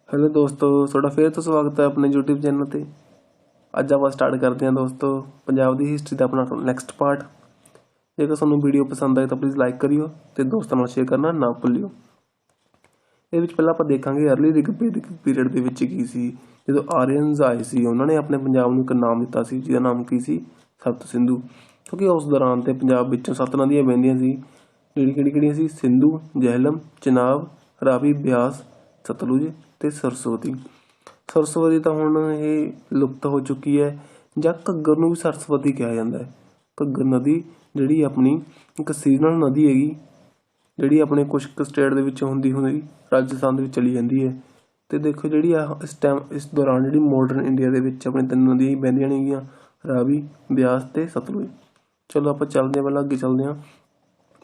Hello दोस्तों, ਤੁਹਾਡਾ ਫੇਰ ਤੋਂ ਸਵਾਗਤ ਹੈ ਆਪਣੇ YouTube ਚੈਨਲ ਤੇ। ਅੱਜ ਆਪਾਂ ਸਟਾਰਟ ਕਰਦੇ ਹਾਂ ਦੋਸਤੋ ਪੰਜਾਬ ਦੀ ਹਿਸਟਰੀ ਦਾ ਆਪਣਾ ਨੈਕਸਟ ਪਾਰਟ। ਜੇਕਰ ਤੁਹਾਨੂੰ ਵੀਡੀਓ ਪਸੰਦ ਆਏ ਤਾਂ ਪਲੀਜ਼ ਲਾਈਕ ਕਰਿਓ ਤੇ ਦੋਸਤਾਂ ਨਾਲ ਸ਼ੇਅਰ ਕਰਨਾ ਨਾ ਭੁੱਲਿਓ। ਇਹ ਵਿੱਚ ਪਹਿਲਾਂ ਆਪਾਂ ਦੇਖਾਂਗੇ ਅਰਲੀ ਰਿਗਵੇਦਿਕ ਪੀਰੀਅਡ ਦੇ ਵਿੱਚ ਕੀ ਸੀ। ਜਦੋਂ ਆਰੀਅਨਸ ਆਏ ਸੀ ਉਹਨਾਂ ਨੇ ਆਪਣੇ ਪੰਜਾਬ ਨੂੰ ਇੱਕ ਨਾਮ ਦਿੱਤਾ ਸੀ ਜਿਹਦਾ ਨਾਮ ਕੀ ਸੀ, ਸਪਤ ਸਿੰਧੂ। ਕਿਉਂਕਿ ਉਸ ਦੌਰਾਨ ਤੇ ਪੰਜਾਬ ਵਿੱਚੋਂ 7 ਨਦੀਆਂ ਵਹਿੰਦੀਆਂ ਸੀ, ਕਿਹੜੀਆਂ ਸੀ? ਸਿੰਧੂ, ਜੇਹਲਮ, ਚਨਾਬ, ਰਾਵੀ, ਬਿਆਸ, ਸਤਲੁਜ ਤੇ ਸਰਸਵਤੀ। ਸਰਸਵਤੀ ਤਾਂ ਹੁਣ ਇਹ ਲੁਪਤ ਹੋ ਚੁੱਕੀ ਹੈ, ਜਾਂ ਘੱਗਰ ਨੂੰ ਵੀ ਸਰਸਵਤੀ ਕਿਹਾ ਜਾਂਦਾ ਹੈ। ਘੱਗਰ ਨਦੀ ਜਿਹੜੀ ਆਪਣੀ ਇੱਕ ਸੀਜ਼ਨਲ ਨਦੀ ਹੈਗੀ, ਜਿਹੜੀ ਆਪਣੇ ਕੁਛ ਕੁ ਸਟੇਟ ਦੇ ਵਿੱਚ ਹੁੰਦੀ ਰਾਜਸਥਾਨ ਦੇ ਵਿੱਚ ਚਲੀ ਜਾਂਦੀ ਹੈ। ਤੇ ਦੇਖੋ ਜਿਹੜੀ ਆ ਇਸ ਦੌਰਾਨ ਜਿਹੜੀ ਮਾਡਰਨ ਇੰਡੀਆ ਦੇ ਵਿੱਚ ਆਪਣੇ 3 ਨਦੀਆਂ ਵਹਿੰਦੀਆਂ ਨੇਗੀਆਂ, ਰਾਵੀ, ਬਿਆਸ ਤੇ ਸਤਲੁਜ। ਚਲੋ ਆਪਾਂ ਚੱਲਦੇ ਹਾਂ, ਪਹਿਲਾਂ ਅੱਗੇ ਚੱਲਦੇ ਹਾਂ।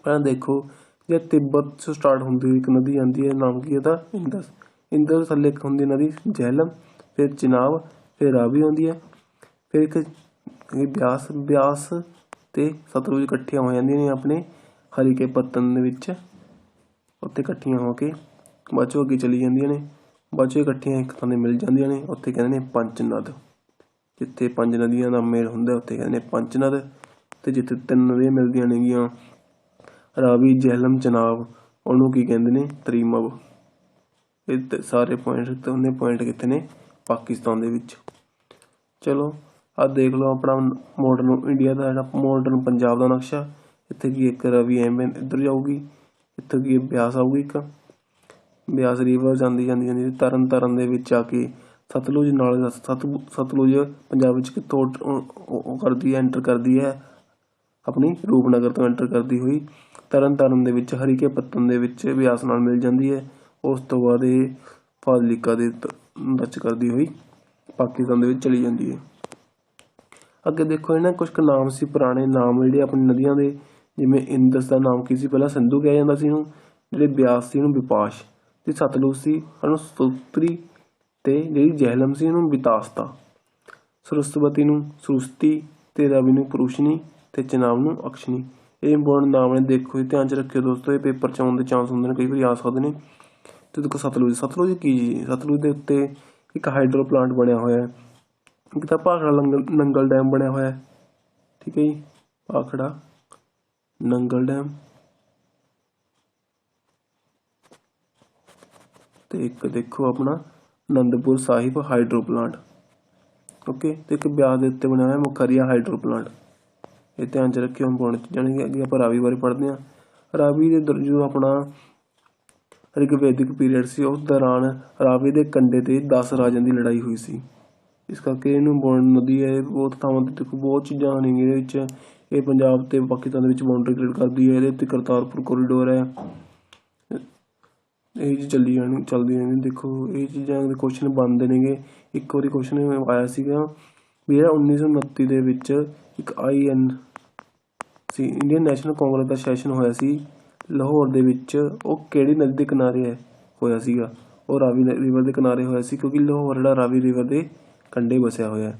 ਪਹਿਲਾਂ ਦੇਖੋ ਜੇ ਤਿੱਬਤ ਤੋਂ ਸਟਾਰਟ ਹੁੰਦੀ ਹੋਈ ਇੱਕ ਨਦੀ ਆਉਂਦੀ ਹੈ, ਨਾਮ ਕੀ ਇਹਦਾ? ਇੰਦਸ। ਇੰਦਰ ਥੱਲੇ ਇੱਕ ਹੁੰਦੀ ਨਦੀ ਜੇਹਲਮ, ਫਿਰ ਚਨਾਬ, ਫਿਰ ਰਾਵੀ ਆਉਂਦੀ ਹੈ, ਫਿਰ ਇੱਕ ਬਿਆਸ ਤੇ ਸਤਲੁਜ ਇਕੱਠੀਆਂ ਹੋ ਜਾਂਦੀਆਂ ਨੇ ਆਪਣੇ ਹਰੀਕੇ ਪੱਤਨ ਦੇ ਵਿੱਚ। ਉੱਥੇ ਇਕੱਠੀਆਂ ਹੋ ਕੇ ਬਾਅਦ ਚੋਂ ਅੱਗੇ ਚਲੀ ਜਾਂਦੀਆਂ ਨੇ, ਬਾਅਦ ਚੋਂ ਇਕੱਠੀਆਂ ਇੱਕ ਥਾਂ 'ਤੇ ਮਿਲ ਜਾਂਦੀਆਂ ਨੇ। ਉੱਥੇ ਕਹਿੰਦੇ ਨੇ ਪੰਜ ਨਦ। ਜਿੱਥੇ 5 ਨਦੀਆਂ ਦਾ ਮੇਲ ਹੁੰਦਾ ਉੱਥੇ ਕਹਿੰਦੇ ਨੇ ਪੰਜ ਨਦ। ਅਤੇ ਜਿੱਥੇ 3 ਨਦੀਆਂ ਮਿਲਦੀਆਂ ਨੇਗੀਆਂ, ਰਾਵੀ, ਜੇਹਲਮ, ਚਨਾਬ, ਉਹਨੂੰ ਕੀ ਕਹਿੰਦੇ ਨੇ? ਤ੍ਰਿਮਵ। ਇਹ ਸਾਰੇ ਪੁਆਇੰਟ ਕਿੱਥੇ ਨੇ? ਪਾਕਿਸਤਾਨ ਦੇ ਵਿੱਚ। ਚਲੋ ਆਹ ਦੇਖ ਲਓ ਆਪਣਾ ਮਾਡਰਨ ਇੰਡੀਆ ਦਾ ਜਿਹੜਾ ਮਾਡਰਨ ਪੰਜਾਬ ਦਾ ਨਕਸ਼ਾ। ਇੱਥੇ ਕੀ ਇੱਕ ਰਾਵੀ ਐਵੇਂ ਇੱਧਰ ਜਾਊਗੀ, ਇੱਥੇ ਕੀ ਬਿਆਸ ਆਊਗੀ, ਇੱਕ ਬਿਆਸ ਰਿਵਰ ਜਾਂਦੀ ਤਰਨ ਦੇ ਵਿੱਚ ਆ ਕੇ ਸਤਲੁਜ ਨਾਲ ਸਤਲੁਜ ਪੰਜਾਬ ਵਿੱਚ ਕਿੱਥੋਂ ਐਂਟਰ ਕਰਦੀ ਹੈ? ਆਪਣੀ ਰੂਪਨਗਰ ਤੋਂ ਐਂਟਰ ਕਰਦੀ ਹੋਈ ਤਰਨ ਦੇ ਵਿੱਚ ਹਰੀਕੇ ਪੱਤਨ ਦੇ ਵਿੱਚ ਬਿਆਸ ਨਾਲ ਮਿਲ ਜਾਂਦੀ ਹੈ। ਉਸ ਤੋਂ ਬਾਅਦ ਇਹ ਫਾਜ਼ਿਲਕਾ ਦੇ ਟੱਚ ਕਰਦੀ ਹੋਈ ਪਾਕਿਸਤਾਨ ਦੇ ਵਿੱਚ ਚਲੀ ਜਾਂਦੀ ਹੈ। ਅੱਗੇ ਦੇਖੋ ਇਹਨਾਂ ਕੁਛ ਕੁ ਨਾਮ ਸੀ, ਪੁਰਾਣੇ ਨਾਮ ਜਿਹੜੇ ਆਪਣੀ ਨਦੀਆਂ ਦੇ। ਜਿਵੇਂ ਇੰਦਸ ਦਾ ਨਾਮ ਕੀ ਸੀ? ਪਹਿਲਾਂ ਸਿੰਧੂ ਕਿਹਾ ਜਾਂਦਾ ਸੀ ਇਹਨੂੰ। ਜਿਹੜੇ ਬਿਆਸ ਸੀ ਇਹਨੂੰ ਵਿਪਾਸ਼, ਤੇ ਸਤਲੁਜ ਸੀ ਉਹਨੂੰ ਸੁਤਰੀ, ਤੇ ਜਿਹੜੀ ਜੇਹਲਮ ਸੀ ਇਹਨੂੰ ਬਿਤਾਸਤਾ, ਸਰਸਵਤੀ ਨੂੰ ਸਰੁਸਤੀ, ਤੇ ਰਾਵੀ ਨੂੰ ਪੁਰੁਸ਼ਨੀ, ਤੇ ਚਨਾਬ ਨੂੰ ਅਕਸ਼ਨੀ। ਇਹ ਇੰਪੋਰਟੈਂਟ ਨਾਮ ਨੇ, ਦੇਖੋ ਧਿਆਨ 'ਚ ਰੱਖਿਓ ਦੋਸਤੋ, ਇਹ ਪੇਪਰ 'ਚ ਆਉਣ ਦੇ ਚਾਂਸ ਹੁੰਦੇ ਨੇ, ਕਈ ਵਾਰੀ ਆ ਸਕਦੇ ਨੇ। ਤੇ ਦੇਖੋ ਸਤਲੁਜ ਕੀ ਜੀ? ਸਤਲੁਜ ਦੇ ਉੱਤੇ ਇੱਕ ਹਾਈਡਰੋ ਪਲਾਂਟ ਬਣਿਆ ਹੋਇਆ, ਇੱਕ ਤਾਂ ਭਾਖੜਾ ਨੰਗਲ ਡੈਮ ਬਣਿਆ ਹੋਇਆ, ਠੀਕ ਹੈ ਜੀ, ਭਾਖੜਾ ਨੰਗਲ ਡੈਮ, ਤੇ ਇੱਕ ਦੇਖੋ ਆਪਣਾ Anandpur Sahib hydro plant, okay. ਤੇ ਇੱਕ ਬਿਆਸ ਦੇ ਉੱਤੇ ਬਣਿਆ ਹੋਇਆ ਮੁਖਰੀਆ ਹਾਈਡਰੋ ਪਲਾਂਟ। ਇਹ ਧਿਆਨ 'ਚ ਰੱਖਿਓ, ਇੰਪੋਰਟੈਂਟ ਚੀਜ਼ਾਂ ਨੇ। ਅੱਗੇ ਆਪਾਂ ਰਾਵੀ ਬਾਰੇ ਪੜ੍ਹਦੇ ਹਾਂ। ਰਾਵੀ ਦੇ ਜੋ ਆਪਣਾ ਰਿਗਵੇਦਿਕ ਪੀਰੀਅਡ ਸੀ, ਉਸ ਦੌਰਾਨ ਰਾਵੀ ਦੇ ਕੰਢੇ 'ਤੇ 10 ਰਾਜਿਆਂ ਦੀ ਲੜਾਈ ਹੋਈ ਸੀ। ਇਸ ਕਰਕੇ ਇਹਨੂੰ ਨਦੀ ਹੈ। ਬਹੁਤ ਥਾਵਾਂ 'ਤੇ ਦੇਖੋ ਬਹੁਤ ਚੀਜ਼ਾਂ ਨੇ ਇਹਦੇ ਵਿੱਚ। ਇਹ ਪੰਜਾਬ ਅਤੇ ਪਾਕਿਸਤਾਨ ਦੇ ਵਿੱਚ ਬਾਊਂਡਰੀ ਕ੍ਰੀਏਟ ਕਰਦੀ ਹੈ। ਇਹਦੇ ਉੱਤੇ ਕਰਤਾਰਪੁਰ ਕੋਰੀਡੋਰ ਹੈ। ਇਹ ਚੀਜ਼ ਚੱਲਦੀ ਰਹਿੰਦੀ। ਦੇਖੋ ਇਹ ਚੀਜ਼ਾਂ ਦੇ ਕੁਐਸਚਨ ਬਣਦੇ ਨੇਗੇ। ਇੱਕ ਵਾਰੀ ਕੁਐਸਚਨ ਆਇਆ ਸੀਗਾ ਵੀ ਜਿਹੜਾ 1929 ਦੇ ਵਿੱਚ ਇੱਕ ਸੀ, ਇੰਡੀਅਨ ਨੈਸ਼ਨਲ ਕਾਂਗਰਸ ਦਾ ਸੈਸ਼ਨ ਹੋਇਆ ਸੀ ਲਾਹੌਰ ਦੇ ਵਿੱਚ। ਉਹ ਕਿਹੜੀ ਨਦੀ ਦੇ ਕਿਨਾਰੇ ਹੋਇਆ ਸੀਗਾ? ਉਹ ਰਾਵੀ ਰਿਵਰ ਦੇ ਕਿਨਾਰੇ ਹੋਇਆ ਸੀ, ਕਿਉਂਕਿ ਲਾਹੌਰ ਜਿਹੜਾ ਰਾਵੀ ਰਿਵਰ ਦੇ ਕੰਢੇ ਵਸਿਆ ਹੋਇਆ।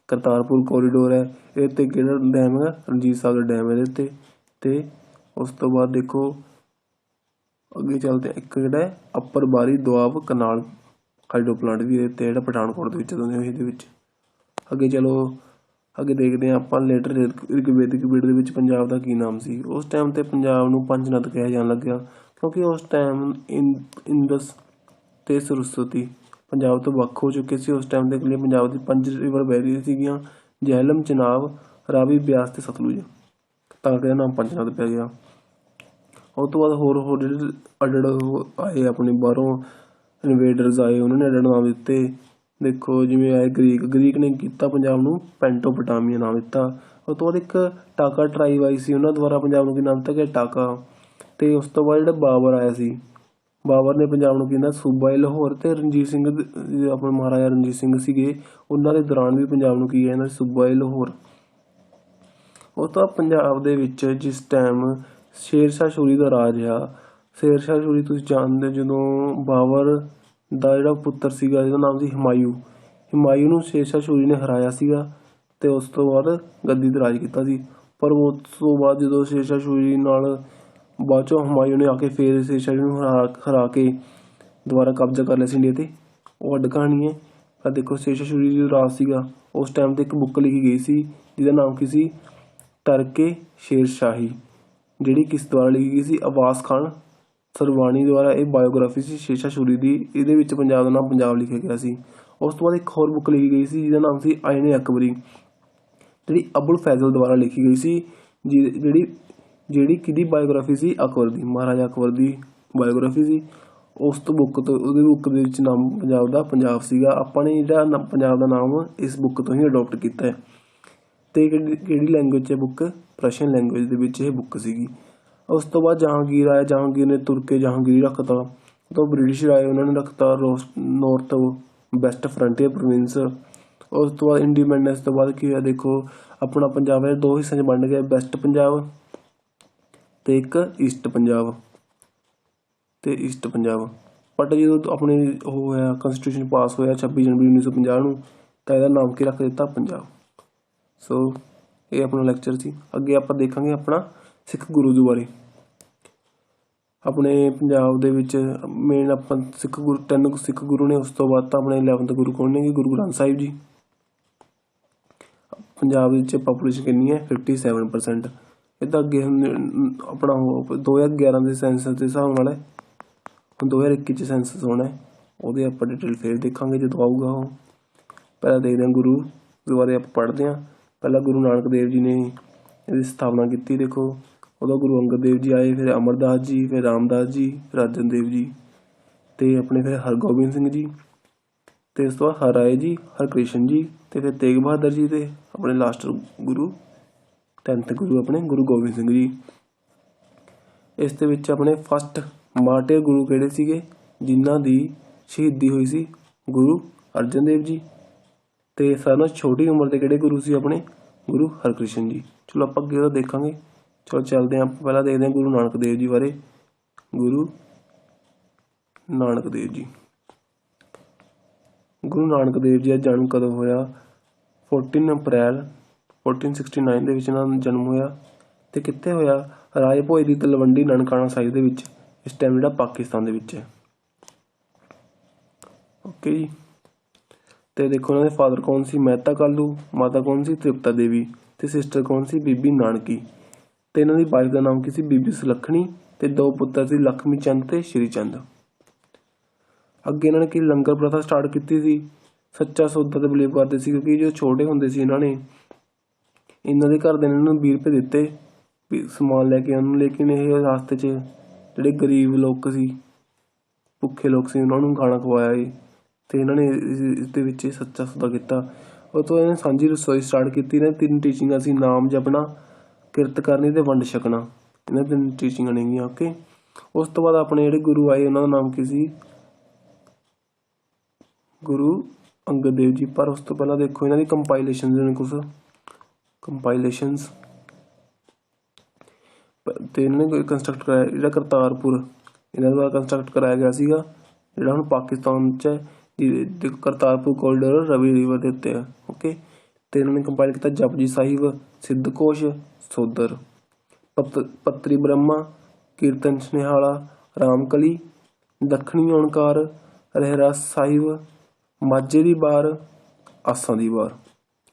ਕਰਤਾਰਪੁਰ ਕੋਰੀਡੋਰ ਹੈ, ਇਹਦੇ ਉੱਤੇ ਕਿਹੜਾ ਡੈਮ ਹੈ? ਰਣਜੀਤ ਸਾਗਰ ਡੈਮ ਇਹਦੇ ਉੱਤੇ। ਤੇ ਉਸ ਤੋਂ ਬਾਅਦ ਦੇਖੋ ਅੱਗੇ ਚੱਲਦੇ, ਇੱਕ ਜਿਹੜਾ ਹੈ ਅੱਪਰ ਬਾਰੀ ਦੁਆਬ ਕਨਾਲ ਹਾਈਡਰੋ ਪਲਾਂਟ ਵੀ ਇਹਦੇ ਉੱਤੇ, ਜਿਹੜਾ ਪਠਾਨਕੋਟ ਦੇ ਵਿੱਚ ਇਹਦੇ ਵਿੱਚ। ਅੱਗੇ ਚਲੋ ਅੱਗੇ ਦੇਖਦੇ ਹਾਂ ਆਪਾਂ ਲੇਟਰ ਰਿਗਵੇਦਿਕ ਪੀਰੀਅਡ ਦੇ ਵਿੱਚ ਪੰਜਾਬ ਦਾ ਕੀ ਨਾਮ ਸੀ। ਉਸ ਟਾਈਮ 'ਤੇ ਪੰਜਾਬ ਨੂੰ ਪੰਜ ਨਦ ਕਿਹਾ ਜਾਣ ਲੱਗਿਆ, ਕਿਉਂਕਿ ਉਸ ਟਾਈਮ ਇੰਦਸ ਤੇ ਸਰਸਵਤੀ ਪੰਜਾਬ ਤੋਂ ਵੱਖ ਹੋ ਚੁੱਕੇ ਸੀ। ਉਸ ਟਾਈਮ ਦੇ ਲਈ ਪੰਜਾਬ ਦੀ 5 ਰਿਵਰ ਵਹਿ ਰਹੀਆਂ ਸੀਗੀਆਂ, ਜੇਹਲਮ, ਚਨਾਬ, ਰਾਵੀ, ਬਿਆਸ ਤੇ ਸਤਲੁਜ, ਤਾਂ ਕਿ ਇਹਦਾ ਨਾਮ ਪੰਜ ਨਦ ਪੈ ਗਿਆ। ਉਸ ਤੋਂ ਬਾਅਦ ਹੋਰ ਜਿਹੜੇ ਅੱਡ ਆਏ ਆਪਣੇ ਬਾਹਰੋਂ ਇਨਵੇਡਰਸ ਆਏ, ਉਹਨਾਂ ਨੇ ਅੱਡ ਨਾਮ ਦਿੱਤੇ। ਦੇਖੋ ਜਿਵੇਂ ਆਏ ਗਰੀਕ ਨੇ ਕੀਤਾ ਪੰਜਾਬ ਨੂੰ ਪੈਂਟੋਪਟਾਮੀਆ ਨਾਮ ਦਿੱਤਾ। ਉਸ ਤੋਂ ਬਾਅਦ ਇੱਕ ਟਾਕਾ ਟਰਾਈਬ ਆਈ ਸੀ, ਉਹਨਾਂ ਦੁਆਰਾ ਪੰਜਾਬ ਨੂੰ ਕੀ ਨਾਮ ਦਿੱਤਾ ਗਿਆ? ਟਾਕਾ। ਅਤੇ ਉਸ ਤੋਂ ਬਾਅਦ ਜਿਹੜਾ ਬਾਬਰ ਆਇਆ ਸੀ, ਬਾਬਰ ਨੇ ਪੰਜਾਬ ਨੂੰ ਕਹਿੰਦਾ ਸੂਬਾ ਲਾਹੌਰ। ਅਤੇ ਰਣਜੀਤ ਸਿੰਘ ਆਪਣੇ ਮਹਾਰਾਜਾ ਰਣਜੀਤ ਸਿੰਘ ਸੀਗੇ, ਉਹਨਾਂ ਦੇ ਦੌਰਾਨ ਵੀ ਪੰਜਾਬ ਨੂੰ ਕੀ ਕਹਿੰਦਾ? ਸੂਬਾ ਲਾਹੌਰ। ਉਸ ਤੋਂ ਬਾਅਦ ਪੰਜਾਬ ਦੇ ਵਿੱਚ ਜਿਸ ਟਾਈਮ ਸ਼ੇਰ ਸ਼ਾਹ ਸੂਰੀ ਦਾ ਰਾਜ ਆ, ਸ਼ੇਰ ਸ਼ਾਹ ਸੂਰੀ ਤੁਸੀਂ ਜਾਣਦੇ, ਜਦੋਂ ਬਾਬਰ ਦਾ ਜਿਹੜਾ ਪੁੱਤਰ ਸੀਗਾ ਜਿਹਦਾ ਨਾਮ ਸੀ ਹਿਮਾਯੂ ਨੂੰ ਸ਼ੇਰ ਸ਼ਾਹ ਸੂਰੀ ਨੇ ਹਰਾਇਆ ਸੀਗਾ, ਅਤੇ ਉਸ ਤੋਂ ਬਾਅਦ ਗੱਦੀ 'ਤੇ ਰਾਜ ਕੀਤਾ ਸੀ। ਪਰ ਉਸ ਤੋਂ ਬਾਅਦ ਜਦੋਂ ਸ਼ੇਰ ਸ਼ਾਹ ਸੂਰੀ ਨਾਲ ਬਾਅਦ 'ਚੋਂ ਹਿਮਾਯੂ ਨੇ ਆ ਕੇ ਫਿਰ ਸ਼ੇਰ ਸ਼ਾਹ ਸੂਰੀ ਨੂੰ ਹਰਾ ਕੇ ਦੁਬਾਰਾ ਕਬਜ਼ਾ ਕਰ ਲਿਆ ਸੀ ਇੰਡੀਆ 'ਤੇ, ਉਹ ਅੱਡ ਕਹਾਣੀ ਹੈ। ਪਰ ਦੇਖੋ ਸ਼ੇਰਸ਼ਾਹ ਸੂਰੀ ਜੋ ਰਾਜ ਸੀਗਾ ਉਸ ਟਾਈਮ 'ਤੇ ਇੱਕ ਬੁੱਕ ਲਿਖੀ ਗਈ ਸੀ ਜਿਹਦਾ ਨਾਮ ਕੀ ਸੀ, ਤਰਕੇ ਸ਼ੇਰਸ਼ਾਹੀ, ਜਿਹੜੀ ਕਿਸ ਦੁਆਰਾ ਲਿਖੀ ਗਈ ਸੀ, ਅਬਾਸ ਖਾਨ ਸਰਵਾਣੀ ਦੁਆਰਾ। ਇਹ ਬਾਇਓਗ੍ਰਾਫੀ ਸੀ ਸ਼ੇਰਸ਼ਾਹ ਸੂਰੀ ਦੀ, ਇਹਦੇ ਵਿੱਚ ਪੰਜਾਬ ਦਾ ਨਾਮ ਪੰਜਾਬ ਲਿਖਿਆ ਗਿਆ ਸੀ। ਉਸ ਤੋਂ ਬਾਅਦ ਇੱਕ ਹੋਰ ਬੁੱਕ ਲਿਖੀ ਗਈ ਸੀ ਜਿਹਦਾ ਨਾਮ ਸੀ ਆਇਨ ਅਕਬਰੀ, ਜਿਹੜੀ ਅਬੁਲ ਫੈਜ਼ਲ ਦੁਆਰਾ ਲਿਖੀ ਗਈ ਸੀ, ਜਿਹੜੀ ਕਿਹਦੀ ਬਾਇਓਗ੍ਰਾਫੀ ਸੀ, ਅਕਬਰ ਦੀ, ਮਹਾਰਾਜਾ ਅਕਬਰ ਦੀ ਬਾਇਓਗ੍ਰਾਫੀ ਸੀ। ਉਸ ਤੋਂ ਉਹਦੀ ਬੁੱਕ ਦੇ ਵਿੱਚ ਨਾਮ ਪੰਜਾਬ ਦਾ ਪੰਜਾਬ ਸੀਗਾ। ਆਪਾਂ ਨੇ ਜਿਹੜਾ ਪੰਜਾਬ ਦਾ ਨਾਮ ਇਸ ਬੁੱਕ ਤੋਂ ਹੀ ਅਡੋਪਟ ਕੀਤਾ ਹੈ। ਅਤੇ ਕਿਹੜੀ ਲੈਂਗੁਏਜ 'ਚ ਬੁੱਕ, ਰਸ਼ੀਅਨ ਲੈਂਗੁਏਜ ਦੇ ਵਿੱਚ ਇਹ ਬੁੱਕ ਸੀਗੀ। ਉਸ ਤੋਂ ਬਾਅਦ ਜਹਾਂਗੀਰ ਆਇਆ, ਜਹਾਂਗੀਰ ਨੇ ਤੁਰ ਕੇ ਜਹਾਂਗੀਰ ਰੱਖਤਾ। ਉਹ ਤੋਂ ਬ੍ਰਿਟਿਸ਼ ਆਏ, ਉਹਨਾਂ ਨੇ ਰੱਖਤਾ ਨੌਰਥ ਵੈਸਟ ਫਰੰਟੀਅਰ ਪ੍ਰੋਵਿੰਸ। ਉਸ ਤੋਂ ਬਾਅਦ ਇੰਡੀਪੈਂਡੈਂਸ ਤੋਂ ਬਾਅਦ ਕੀ ਹੋਇਆ, ਦੇਖੋ ਆਪਣਾ ਪੰਜਾਬ ਹੈ ਦੋ ਹਿੱਸਿਆਂ 'ਚ ਵੰਡ ਗਿਆ, ਵੈਸਟ ਪੰਜਾਬ ਅਤੇ ਇੱਕ ਈਸਟ ਪੰਜਾਬ ਬਟ ਜਦੋਂ ਆਪਣੇ ਉਹ ਹੋਇਆ ਕੰਸਟੀਟਿਊਸ਼ਨ ਪਾਸ ਹੋਇਆ 26 ਜਨਵਰੀ 1950 ਨੂੰ, ਤਾਂ ਇਹਦਾ ਨਾਮ ਕੀ ਰੱਖ ਦਿੱਤਾ, ਪੰਜਾਬ। ਸੋ ਇਹ ਆਪਣਾ ਲੈਕਚਰ ਸੀ। ਅੱਗੇ ਆਪਾਂ ਦੇਖਾਂਗੇ ਆਪਣਾ ਸਿੱਖ ਗੁਰੂ ਜੀ ਬਾਰੇ। ਆਪਣੇ ਪੰਜਾਬ ਦੇ ਵਿੱਚ ਮੇਨ ਆਪਾਂ ਤਿੰਨ ਸਿੱਖ ਗੁਰੂ ਨੇ। ਉਸ ਤੋਂ ਬਾਅਦ ਤਾਂ ਆਪਣੇ 11th ਗੁਰੂ ਕੌਣ ਨੇ, ਗੁਰੂ ਗ੍ਰੰਥ ਸਾਹਿਬ ਜੀ। ਪੰਜਾਬ ਵਿੱਚ ਪਾਪੂਲੇਸ਼ਨ ਕਿੰਨੀ ਹੈ, 57%। ਇਹ ਤਾਂ ਅੱਗੇ ਆਪਣਾ 2011 ਦੇ ਸੈਂਸਸ ਦੇ ਹਿਸਾਬ ਨਾਲ ਹੈ, ਹੁਣ 2021 'ਚ ਸੈਂਸਸ ਹੋਣਾ ਹੈ, ਉਹਦੇ ਆਪਾਂ ਡਿਟੇਲ ਫਿਰ ਦੇਖਾਂਗੇ ਜਦੋਂ ਆਊਗਾ ਉਹ। ਪਹਿਲਾਂ ਦੇਖਦੇ ਹਾਂ ਗੁਰੂ ਦੇ ਬਾਰੇ ਆਪਾਂ ਪੜ੍ਹਦੇ ਹਾਂ। ਪਹਿਲਾਂ ਗੁਰੂ ਨਾਨਕ ਦੇਵ ਜੀ ਨੇ ਇਹਦੀ ਸਥਾਪਨਾ ਕੀਤੀ। ਦੇਖੋ ਉਦੋਂ ਗੁਰੂ ਅੰਗਦ ਦੇਵ ਜੀ ਆਏ, ਫਿਰ ਅਮਰਦਾਸ ਜੀ, ਫਿਰ ਰਾਮਦਾਸ ਜੀ, ਫਿਰ ਅਰਜਨ ਦੇਵ ਜੀ, ਅਤੇ ਆਪਣੇ ਫਿਰ ਹਰਗੋਬਿੰਦ ਸਿੰਘ ਜੀ, ਅਤੇ ਉਸ ਤੋਂ ਬਾਅਦ ਹਰਰਾਏ ਜੀ, ਹਰਕ੍ਰਿਸ਼ਨ ਜੀ, ਅਤੇ ਫਿਰ ਤੇਗ ਬਹਾਦਰ ਜੀ, ਅਤੇ ਆਪਣੇ ਲਾਸਟ ਗੁਰੂ 10th ਗੁਰੂ ਆਪਣੇ ਗੁਰੂ ਗੋਬਿੰਦ ਸਿੰਘ ਜੀ। ਇਸ ਦੇ ਵਿੱਚ ਆਪਣੇ ਫਸਟ ਮਾਰਟਿਰ ਗੁਰੂ ਕਿਹੜੇ ਸੀਗੇ, ਜਿਨ੍ਹਾਂ ਦੀ ਸ਼ਹੀਦੀ ਹੋਈ ਸੀ, ਗੁਰੂ ਅਰਜਨ ਦੇਵ ਜੀ। ਅਤੇ ਸਾਰਿਆਂ ਨਾਲੋਂ ਛੋਟੀ ਉਮਰ ਦੇ ਕਿਹੜੇ ਗੁਰੂ ਸੀ, ਆਪਣੇ ਗੁਰੂ ਹਰਕ੍ਰਿਸ਼ਨ ਜੀ। ਚਲੋ ਆਪਾਂ ਅੱਗੇ ਉਹਦਾ ਦੇਖਾਂਗੇ। ਚਲੋ ਚੱਲਦੇ ਹਾਂ, ਆਪਾਂ ਪਹਿਲਾਂ ਦੇਖਦੇ ਹਾਂ ਗੁਰੂ ਨਾਨਕ ਦੇਵ ਜੀ ਬਾਰੇ। ਗੁਰੂ ਨਾਨਕ ਦੇਵ ਜੀ ਦਾ ਜਨਮ ਕਦੋਂ ਹੋਇਆ, 14 ਅਪ੍ਰੈਲ 1469 ਦੇ ਵਿੱਚ ਇਹਨਾਂ ਦਾ ਜਨਮ ਹੋਇਆ। ਅਤੇ ਕਿੱਥੇ ਹੋਇਆ, ਰਾਏ ਭੋਏ ਦੀ ਤਲਵੰਡੀ ਨਨਕਾਣਾ ਸਾਹਿਬ ਦੇ ਵਿੱਚ, ਇਸ ਟਾਈਮ ਜਿਹੜਾ ਪਾਕਿਸਤਾਨ ਦੇ ਵਿੱਚ ਹੈ। ਓਕੇ ਜੀ। ਅਤੇ ਦੇਖੋ ਉਹਨਾਂ ਦੇ ਫਾਦਰ ਕੌਣ ਸੀ, ਮਹਿਤਾ ਕਾਲੂ, ਮਾਤਾ ਕੌਣ ਸੀ, ਤ੍ਰਿਪਤਾ ਦੇਵੀ, ਅਤੇ ਸਿਸਟਰ ਕੌਣ ਸੀ, ਬੀਬੀ ਨਾਨਕੀ। ਅਤੇ ਇਹਨਾਂ ਦੀ ਵਾਈਫ ਦਾ ਨਾਮ ਕੀ ਸੀ, ਬੀਬੀ ਸੁਲੱਖਣੀ, ਅਤੇ 2 ਪੁੱਤਰ ਸੀ, ਲਖਮੀ ਚੰਦ ਅਤੇ ਸ਼੍ਰੀ ਚੰਦ। ਅੱਗੇ ਇਹਨਾਂ ਨੇ ਕੀ ਲੰਗਰ ਪ੍ਰਥਾ ਸਟਾਰਟ ਕੀਤੀ ਸੀ, ਸੱਚਾ ਸੌਦਾ 'ਤੇ ਬਿਲੀਵ ਕਰਦੇ ਸੀ, ਕਿਉਂਕਿ ਜੋ ਛੋਟੇ ਹੁੰਦੇ ਸੀ ਇਹਨਾਂ ਦੇ ਘਰ ਦੇ ਇਹਨਾਂ ਨੂੰ 20 ਰੁਪਏ ਦਿੱਤੇ ਵੀ ਸਮਾਨ ਲੈ ਕੇ ਆਉਣ ਨੂੰ, ਲੇਕਿਨ ਇਹ ਰਸਤੇ 'ਚ ਜਿਹੜੇ ਗਰੀਬ ਲੋਕ ਸੀ, ਭੁੱਖੇ ਲੋਕ ਸੀ, ਉਹਨਾਂ ਨੂੰ ਖਾਣਾ ਖਵਾਇਆ ਏ, ਅਤੇ ਇਹਨਾਂ ਨੇ ਇਸ ਦੇ ਵਿੱਚ ਸੱਚਾ ਸੌਦਾ ਕੀਤਾ। ਉਹ ਤੋਂ ਇਹਨੇ ਸਾਂਝੀ ਰਸੋਈ ਸਟਾਰਟ ਕੀਤੀ। ਇਹਨਾਂ 3 ਟੀਚਿੰਗਾਂ ਸੀ, ਨਾਮ ਜਪਣਾ, ਕਿਰਤ ਕਰਨੀ ਅਤੇ ਵੰਡ ਛਕਣਾ। ਇਹਨਾਂ 3 ਟੀਚਿੰਗਾਂ ਨੇਗੀਆਂ। ਓਕੇ। ਉਸ ਤੋਂ ਬਾਅਦ ਆਪਣੇ ਜਿਹੜੇ ਗੁਰੂ ਆਏ ਉਹਨਾਂ ਦਾ ਨਾਮ ਕੀ ਸੀ, ਗੁਰੂ ਅੰਗਦ ਦੇਵ ਜੀ। ਪਰ ਉਸ ਤੋਂ ਪਹਿਲਾਂ ਦੇਖੋ ਇਹਨਾਂ ਦੀ ਕੰਪਾਈਲੇਸ਼ਨਸ ਨੇ ਕੁਛ ਕੰਪਾਈਲੇਸ਼ਨਸ, ਅਤੇ ਇਹਨਾਂ ਨੇ ਕੰਸਟਰਕਟ ਕਰਾਇਆ ਜਿਹੜਾ ਕਰਤਾਰਪੁਰ, ਇਹਨਾਂ ਦੁਆਰਾ ਕੰਸਟਰਕਟ ਕਰਾਇਆ ਗਿਆ ਸੀਗਾ, ਜਿਹੜਾ ਹੁਣ ਪਾਕਿਸਤਾਨ 'ਚ ਹੈ। ਕਰਤਾਰਪੁਰ ਕੋਰੀਡੋਰ ਰਵੀ ਰਿਵਰ ਦੇ ਉੱਤੇ ਹੈ। ਓਕੇ। ਅਤੇ ਇਹਨਾਂ ਨੇ ਕੰਪਾਈਲ ਕੀਤਾ ਜਪਜੀ ਸਾਹਿਬ, ਸਿੱਧਘੋਸ਼, ਸੋਦਰ, ਪੱਤਰੀ ਬ੍ਰਹਮਾ, ਕੀਰਤਨ ਸੁਨੇਹਾਲਾ, ਰਾਮਕਲੀ, ਦੱਖਣੀ ਓਂਕਾਰ, ਰਹਿਰਾਸ ਸਾਹਿਬ, ਮਾਝੇ ਦੀ ਵਾਰ, ਆਸਾਂ ਦੀ ਵਾਰ।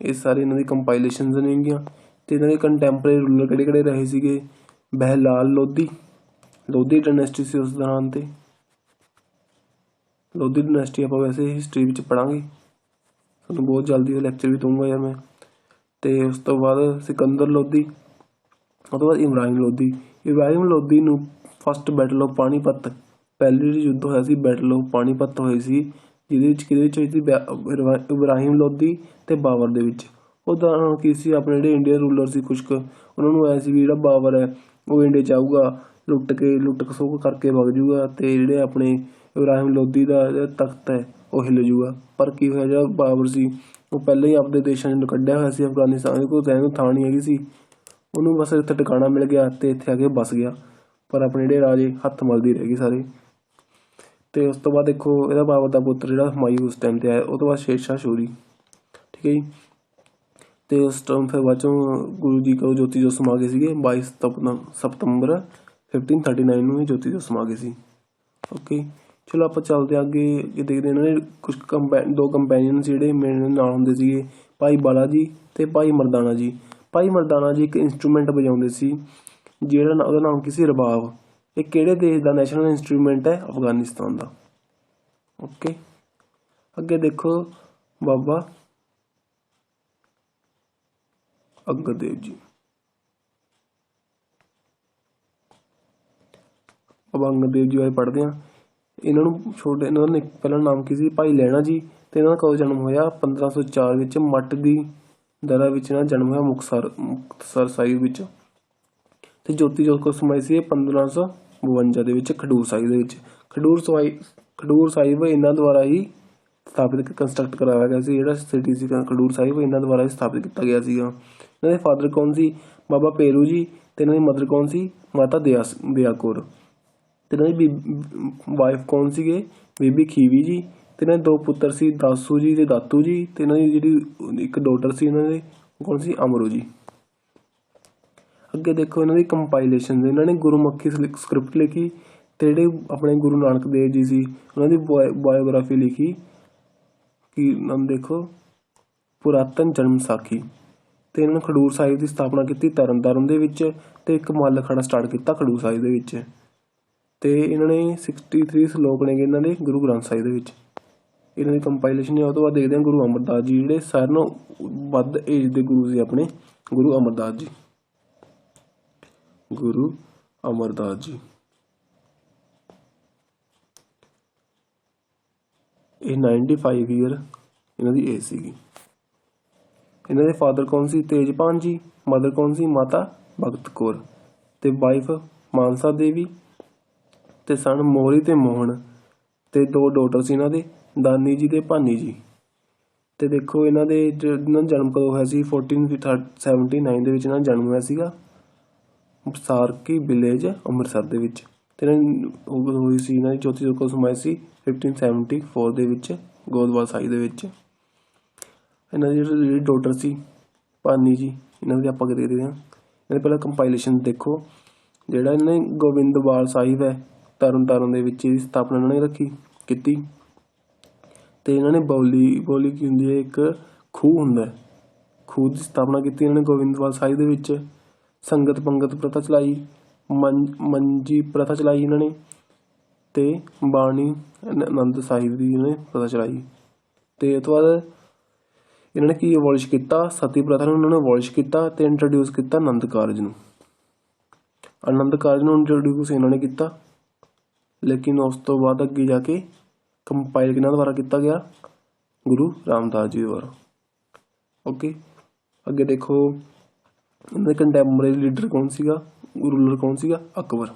ਇਹ ਸਾਰੇ ਇਹਨਾਂ ਦੀ ਕੰਪਾਈਲੇਸ਼ਨਸ ਨੇਗੀਆਂ। ਅਤੇ ਇਹਨਾਂ ਦੇ ਕੰਟੈਂਪਰੇਰੀ ਰੂਲਰ ਕਿਹੜੇ ਕਿਹੜੇ ਰਹੇ ਸੀਗੇ, ਬਹਿਲਾਲ ਲੋਧੀ ਡਾਇਨੈਸਟੀ ਸੀ ਉਸ ਦੌਰਾਨ। 'ਤੇ ਲੋਧੀ ਡਾਇਨੈਸਟੀ ਆਪਾਂ ਵੈਸੇ ਹਿਸਟਰੀ ਵਿੱਚ ਪੜ੍ਹਾਂਗੇ, ਤੁਹਾਨੂੰ ਬਹੁਤ ਜਲਦੀ ਉਹ ਲੈਕਚਰ ਵੀ ਦਊਂਗਾ ਯਾਰ ਮੈਂ। ਅਤੇ ਉਸ ਤੋਂ ਬਾਅਦ ਸਿਕੰਦਰ ਲੋਧੀ, ਉਹ ਤੋਂ ਬਾਅਦ ਇਬਰਾਹਿਮ ਲੋਧੀ ਨੂੰ ਫਸਟ ਬੈਟਲ ਆਫ ਪਾਣੀਪਤ, ਪਹਿਲੀ ਜਿਹੜੀ ਯੁੱਧ ਹੋਇਆ ਸੀ ਬੈਟਲ ਆਫ ਪਾਣੀਪਤ ਹੋਈ ਸੀ, ਜਿਹਦੇ ਵਿੱਚ ਕਿਹਦੇ ਵਿੱਚ ਹੋਈ ਸੀ, ਇਬਰਾਹਿਮ ਲੋਧੀ ਅਤੇ ਬਾਬਰ ਦੇ ਵਿੱਚ। ਉਹ ਦੌਰਾਨ ਕੀ ਸੀ, ਆਪਣੇ ਜਿਹੜੇ ਇੰਡੀਅਨ ਰੂਲਰ ਸੀ ਕੁਛ ਕੁ, ਉਹਨਾਂ ਨੂੰ ਆਇਆ ਸੀ ਵੀ ਜਿਹੜਾ ਬਾਬਰ ਹੈ ਉਹ ਇੰਡੀਆ 'ਚ ਆਊਗਾ, ਲੁੱਟ ਖਸੁੱਟ ਕਰਕੇ ਵਗ ਜੂਗਾ, ਅਤੇ ਜਿਹੜੇ ਆਪਣੇ ਇਬਰਾਹਿਮ ਲੋਧੀ ਦਾ ਜਿਹੜਾ ਤਖਤ ਹੈ ਉਹ ਹਿੱਲ ਜੂਗਾ। ਪਰ ਕੀ ਹੋਇਆ, ਜਿਹੜਾ ਬਾਬਰ ਸੀ ਉਹ ਪਹਿਲਾਂ ਹੀ ਆਪਣੇ ਦੇਸ਼ਾਂ 'ਚ ਕੱਢਿਆ ਹੋਇਆ ਸੀ, ਅਫਗਾਨਿਸਤਾਨ ਕੋਲ ਰਹਿਣ ਨੂੰ ਥਾਂ ਨਹੀਂ ਹੈਗੀ ਸੀ, ਉਹਨੂੰ ਬਸ ਇੱਥੇ ਟਿਕਾਣਾ ਮਿਲ ਗਿਆ ਅਤੇ ਇੱਥੇ ਆ ਕੇ ਵੱਸ ਗਿਆ। ਪਰ ਆਪਣੇ ਜਿਹੜੇ ਰਾਜੇ ਹੱਥ ਮਲਦੀ ਰਹਿ ਗਈ ਸਾਰੇ। ਅਤੇ ਉਸ ਤੋਂ ਬਾਅਦ ਦੇਖੋ ਇਹਦਾ ਬਾਬਰ ਦਾ ਪੁੱਤਰ ਜਿਹੜਾ ਹੁਮਾਯੂੰ ਉਸ ਟਾਈਮ 'ਤੇ ਆਇਆ, ਉਹ ਤੋਂ ਬਾਅਦ ਸ਼ੇਰਸ਼ਾਹ ਸੂਰੀ। ਠੀਕ ਹੈ ਜੀ। ਅਤੇ ਉਸ ਟਾਈਮ ਫਿਰ ਬਾਅਦ 'ਚੋਂ ਗੁਰੂ ਜੀ ਕੋਲ ਜੋਤੀ ਜੋਤ ਸਮਾ ਗਏ ਸੀਗੇ। 22 ਸਤੰਬਰ 1539 ਨੂੰ ਇਹ ਜੋਤੀ ਜੋਤ ਸਮਾ ਗਏ ਸੀ। ਓਕੇ। चलो आप चलते आगे देखते इन्होंने कुछ दो कंपैनियन ਜਿਹੜੇ ਮੇਰੇ ਨਾਲ ਹੁੰਦੇ ਸੀਗੇ, ਭਾਈ ਬਾਲਾ ਜੀ ਤੇ ਭਾਈ ਮਰਦਾਨਾ ਜੀ। ਭਾਈ ਮਰਦਾਨਾ ਜੀ ਇੱਕ ਇੰਸਟਰੂਮੈਂਟ ਵਜਾਉਂਦੇ ਸੀ ਜਿਹੜਾ ਉਹਦਾ ਨਾਮ ਕੀ ਸੀ, ਰਬਾਬ। ਇਹ ਕਿਹੜੇ ਦੇਸ਼ ਦਾ ਨੈਸ਼ਨਲ ਇੰਸਟਰੂਮੈਂਟ ਹੈ? ਅਫਗਾਨਿਸਤਾਨ ਦਾ। ਓਕੇ, ਅੱਗੇ ਦੇਖੋ ਬਾਬਾ ਅੰਗਦ ਦੇਵ ਜੀ। ਬਾਬਾ ਅੰਗਦ ਦੇਵ ਜੀ ਬਾਰੇ ਪੜ੍ਹਦੇ ਹਾਂ। ਇਹਨਾਂ ਨੂੰ ਛੋਟੇ ਇਹਨਾਂ ਦਾ ਪਹਿਲਾਂ ਨਾਮ ਕੀ ਸੀ? ਭਾਈ ਲਹਿਣਾ ਜੀ। ਤੇ ਇਹਨਾਂ ਦਾ ਕਦੋਂ ਜਨਮ ਹੋਇਆ? 1504 ਵਿੱਚ ਮੱਟ ਦੀ ਦਰਾ ਵਿੱਚ ਇਹਨਾਂ ਦਾ ਜਨਮ ਹੋਇਆ ਮੁਕਤਸਰ ਸਾਹਿਬ ਵਿੱਚ। ਤੇ ਜੋਤੀ ਜੋਤ ਕਦੋਂ ਸਮਾਈ ਸੀ? 1552 ਦੇ ਵਿੱਚ ਖਡੂਰ ਸਾਹਿਬ ਦੇ ਵਿੱਚ। ਖਡੂਰ ਸਾਹਿਬ ਇਹਨਾਂ ਦੁਆਰਾ ਹੀ ਸਥਾਪਿਤ ਕੰਸਟਰਕਟ ਕਰਾਇਆ ਗਿਆ ਸੀ। ਜਿਹੜਾ ਸਿਟੀ ਸੀ ਖਡੂਰ ਸਾਹਿਬ ਇਹਨਾਂ ਦੁਆਰਾ ਹੀ ਸਥਾਪਿਤ ਕੀਤਾ ਗਿਆ ਸੀਗਾ। ਇਹਨਾਂ ਦੇ ਫਾਦਰ ਕੌਣ ਸੀ? ਬਾਬਾ ਪੇਰੂ ਜੀ। ਤੇ ਇਹਨਾਂ ਦੀ ਮਦਰ ਕੌਣ ਸੀ? ਮਾਤਾ ਦਇਆ ਕੌਰ। ਤੇ ਇਹਨਾਂ ਦੀ ਵਾਈਫ ਕੌਣ ਸੀਗੇ? ਬੀਬੀ ਖੀਵੀ ਜੀ। ਤੇ ਇਹਨਾਂ ਦੇ ਦੋ ਪੁੱਤਰ ਸੀ, ਦਾਸੂ ਜੀ ਤੇ ਦਾਤੂ ਜੀ। ਤੇ ਇਹਨਾਂ ਦੀ ਜਿਹੜੀ ਇੱਕ ਡਾਟਰ ਸੀ ਇਹਨਾਂ ਦੇ ਕੌਣ ਸੀ? ਅਮਰੂ ਜੀ। ਅੱਗੇ ਦੇਖੋ ਇਹਨਾਂ ਦੀ ਕੰਪਾਈਲੇਸ਼ਨ। ਇਹਨਾਂ ਨੇ ਗੁਰਮੁਖੀ ਸਕ੍ਰਿਪਟ ਲਿਖੀ ਤੇ ਜਿਹੜੇ ਆਪਣੇ ਗੁਰੂ ਨਾਨਕ ਦੇਵ ਜੀ ਸੀ ਉਹਨਾਂ ਦੀ ਬਾਇਓਗ੍ਰਾਫੀ ਲਿਖੀ। ਕੀ ਨਾਮ ਦੇਖੋ, ਪੁਰਾਤਨ ਜਨਮ ਸਾਖੀ। ਤੇ ਇਹਨਾਂ ਨੇ ਖਡੂਰ ਸਾਹਿਬ ਦੀ ਸਥਾਪਨਾ ਕੀਤੀ ਤਰਨਤਾਰਨ ਦੇ ਵਿੱਚ। ਤੇ ਇੱਕ ਮੱਲ ਅਖਾੜਾ ਸਟਾਰਟ ਕੀਤਾ ਖਡੂਰ ਸਾਹਿਬ ਦੇ ਵਿੱਚ। ਤੇ ਇਹਨਾਂ ਨੇ 63 ਸ਼ਲੋਕ ਨੇ ਇਹਨਾਂ ਦੇ ਗੁਰੂ ਗ੍ਰੰਥ ਸਾਹਿਬ ਦੇ ਵਿੱਚ। ਇਹਨਾਂ ਦੀ ਕੰਪਾਈਲੇਸ਼ਨ ਹੈ। ਉਹ ਤੋਂ ਬਾਅਦ ਦੇਖਦੇ ਹਾਂ ਗੁਰੂ ਅਮਰਦਾਸ ਜੀ, ਜਿਹੜੇ ਸਾਰਿਆਂ ਨਾਲੋਂ ਵੱਧ ਏਜ ਦੇ ਗੁਰੂ ਸੀ ਆਪਣੇ, ਗੁਰੂ ਅਮਰਦਾਸ ਜੀ। ਗੁਰੂ ਅਮਰਦਾਸ ਜੀ ਇਹ 95 ਈਅਰ ਇਹਨਾਂ ਦੀ ਏਜ ਸੀਗੀ। ਇਹਨਾਂ ਦੇ ਫਾਦਰ ਕੌਣ ਸੀ? ਤੇਜਪਾਨ ਜੀ। ਮਦਰ ਕੌਣ ਸੀ? ਮਾਤਾ ਭਗਤ ਕੌਰ। ਤੇ ਵਾਈਫ ਮਾਨਸਾ ਦੇਵੀ। ਤੇ ਸਨ ਮੋਹਰੀ ਤੇ ਮੋਹਨ। ਤੇ ਦੋ ਡਾਟਰ ਸੀ ਇਹਨਾਂ ਦੇ, ਦਾਨੀ ਜੀ ਤੇ ਭਾਨੀ ਜੀ। ਤੇ ਦੇਖੋ ਇਹਨਾਂ ਦੇ ਜਨਮ ਕਦੋਂ ਹੋਇਆ ਸੀ? 1479 ਦੇ ਵਿੱਚ ਇਹਨਾਂ ਦਾ ਜਨਮ ਹੋਇਆ ਸੀਗਾ ਸਾਰਕੀ ਵਿਲੇਜ ਅੰਮ੍ਰਿਤਸਰ ਦੇ ਵਿੱਚ। ਤੇ ਇਹਨਾਂ ਹੋਈ ਸੀ ਇਹਨਾਂ ਦੀ ਚੌਥੀ ਜੋਤ ਸਮਾਈ ਸੀ 1574 ਦੇ ਵਿੱਚ ਗੋਦਵਾਲ ਸਾਹਿਬ ਦੇ ਵਿੱਚ। ਇਹਨਾਂ ਦੀ ਜਿਹੜੀ ਡਾਟਰ ਸੀ ਭਾਨੀ ਜੀ, ਇਹਨਾਂ ਦੀ ਆਪਾਂ ਦੇਖਦੇ ਹਾਂ। ਇਹਨਾਂ ਪਹਿਲਾਂ ਕੰਪਾਈਲੇਸ਼ਨ ਦੇਖੋ। ਜਿਹੜਾ ਇਹਨਾਂ ਨੇ ਗੋਬਿੰਦਵਾਲ ਸਾਹਿਬ ਹੈ ਤਰਨਤਾਰਨ ਦੇ ਵਿੱਚ, ਇਹਦੀ ਸਥਾਪਨਾ ਇਹਨਾਂ ਨੇ ਕੀਤੀ। ਤੇ ਇਹਨਾਂ ਨੇ ਬੌਲੀ ਕੀ ਹੁੰਦੀ ਹੈ? ਇੱਕ ਖੂਹ ਹੁੰਦਾ, ਖੂਹ ਦੀ ਸਥਾਪਨਾ ਕੀਤੀ ਇਹਨਾਂ ਨੇ ਗੋਬਿੰਦਵਾਲ ਸਾਹਿਬ ਦੇ ਵਿੱਚ। ਸੰਗਤ ਪੰਗਤ ਪ੍ਰਥਾ ਚਲਾਈ, ਮੰਜੀ ਪ੍ਰਥਾ ਚਲਾਈ ਇਹਨਾਂ ਨੇ। ਤੇ ਬਾਣੀ ਆਨੰਦ ਸਾਹਿਬ ਦੀ ਇਹਨਾਂ ਨੇ ਪ੍ਰਥਾ ਚਲਾਈ। ਤੇ ਉਸ ਤੋਂ ਬਾਅਦ ਇਹਨਾਂ ਨੇ ਕੀ ਅਬੋਲਿਸ਼ ਕੀਤਾ? ਸਤੀ ਪ੍ਰਥਾ ਨੂੰ ਇਹਨਾਂ ਨੇ ਅਬੋਲਿਸ਼ ਕੀਤਾ ਤੇ ਇੰਟਰੋਡਿਊਸ ਕੀਤਾ ਆਨੰਦ ਕਾਰਜ ਨੂੰ। ਆਨੰਦ ਕਾਰਜ ਨੂੰ ਇੰਟਰੋਡਿਊਸ ਇਹਨਾਂ ਨੇ ਕੀਤਾ। ਲੇਕਿਨ ਉਸ ਤੋਂ ਬਾਅਦ ਅੱਗੇ ਜਾ ਕੇ ਕੰਪਾਈਲ ਕਿਹਨਾਂ ਦੁਆਰਾ ਕੀਤਾ ਗਿਆ? ਗੁਰੂ ਰਾਮਦਾਸ ਜੀ ਦੁਆਰਾ। ਓਕੇ, ਅੱਗੇ ਦੇਖੋ ਇਹਨਾਂ ਦੇ ਕੰਟੈਂਪਰੇਰੀ ਲੀਡਰ ਕੌਣ ਸੀਗਾ? ਰੂਲਰ ਕੌਣ ਸੀਗਾ? ਅਕਬਰ।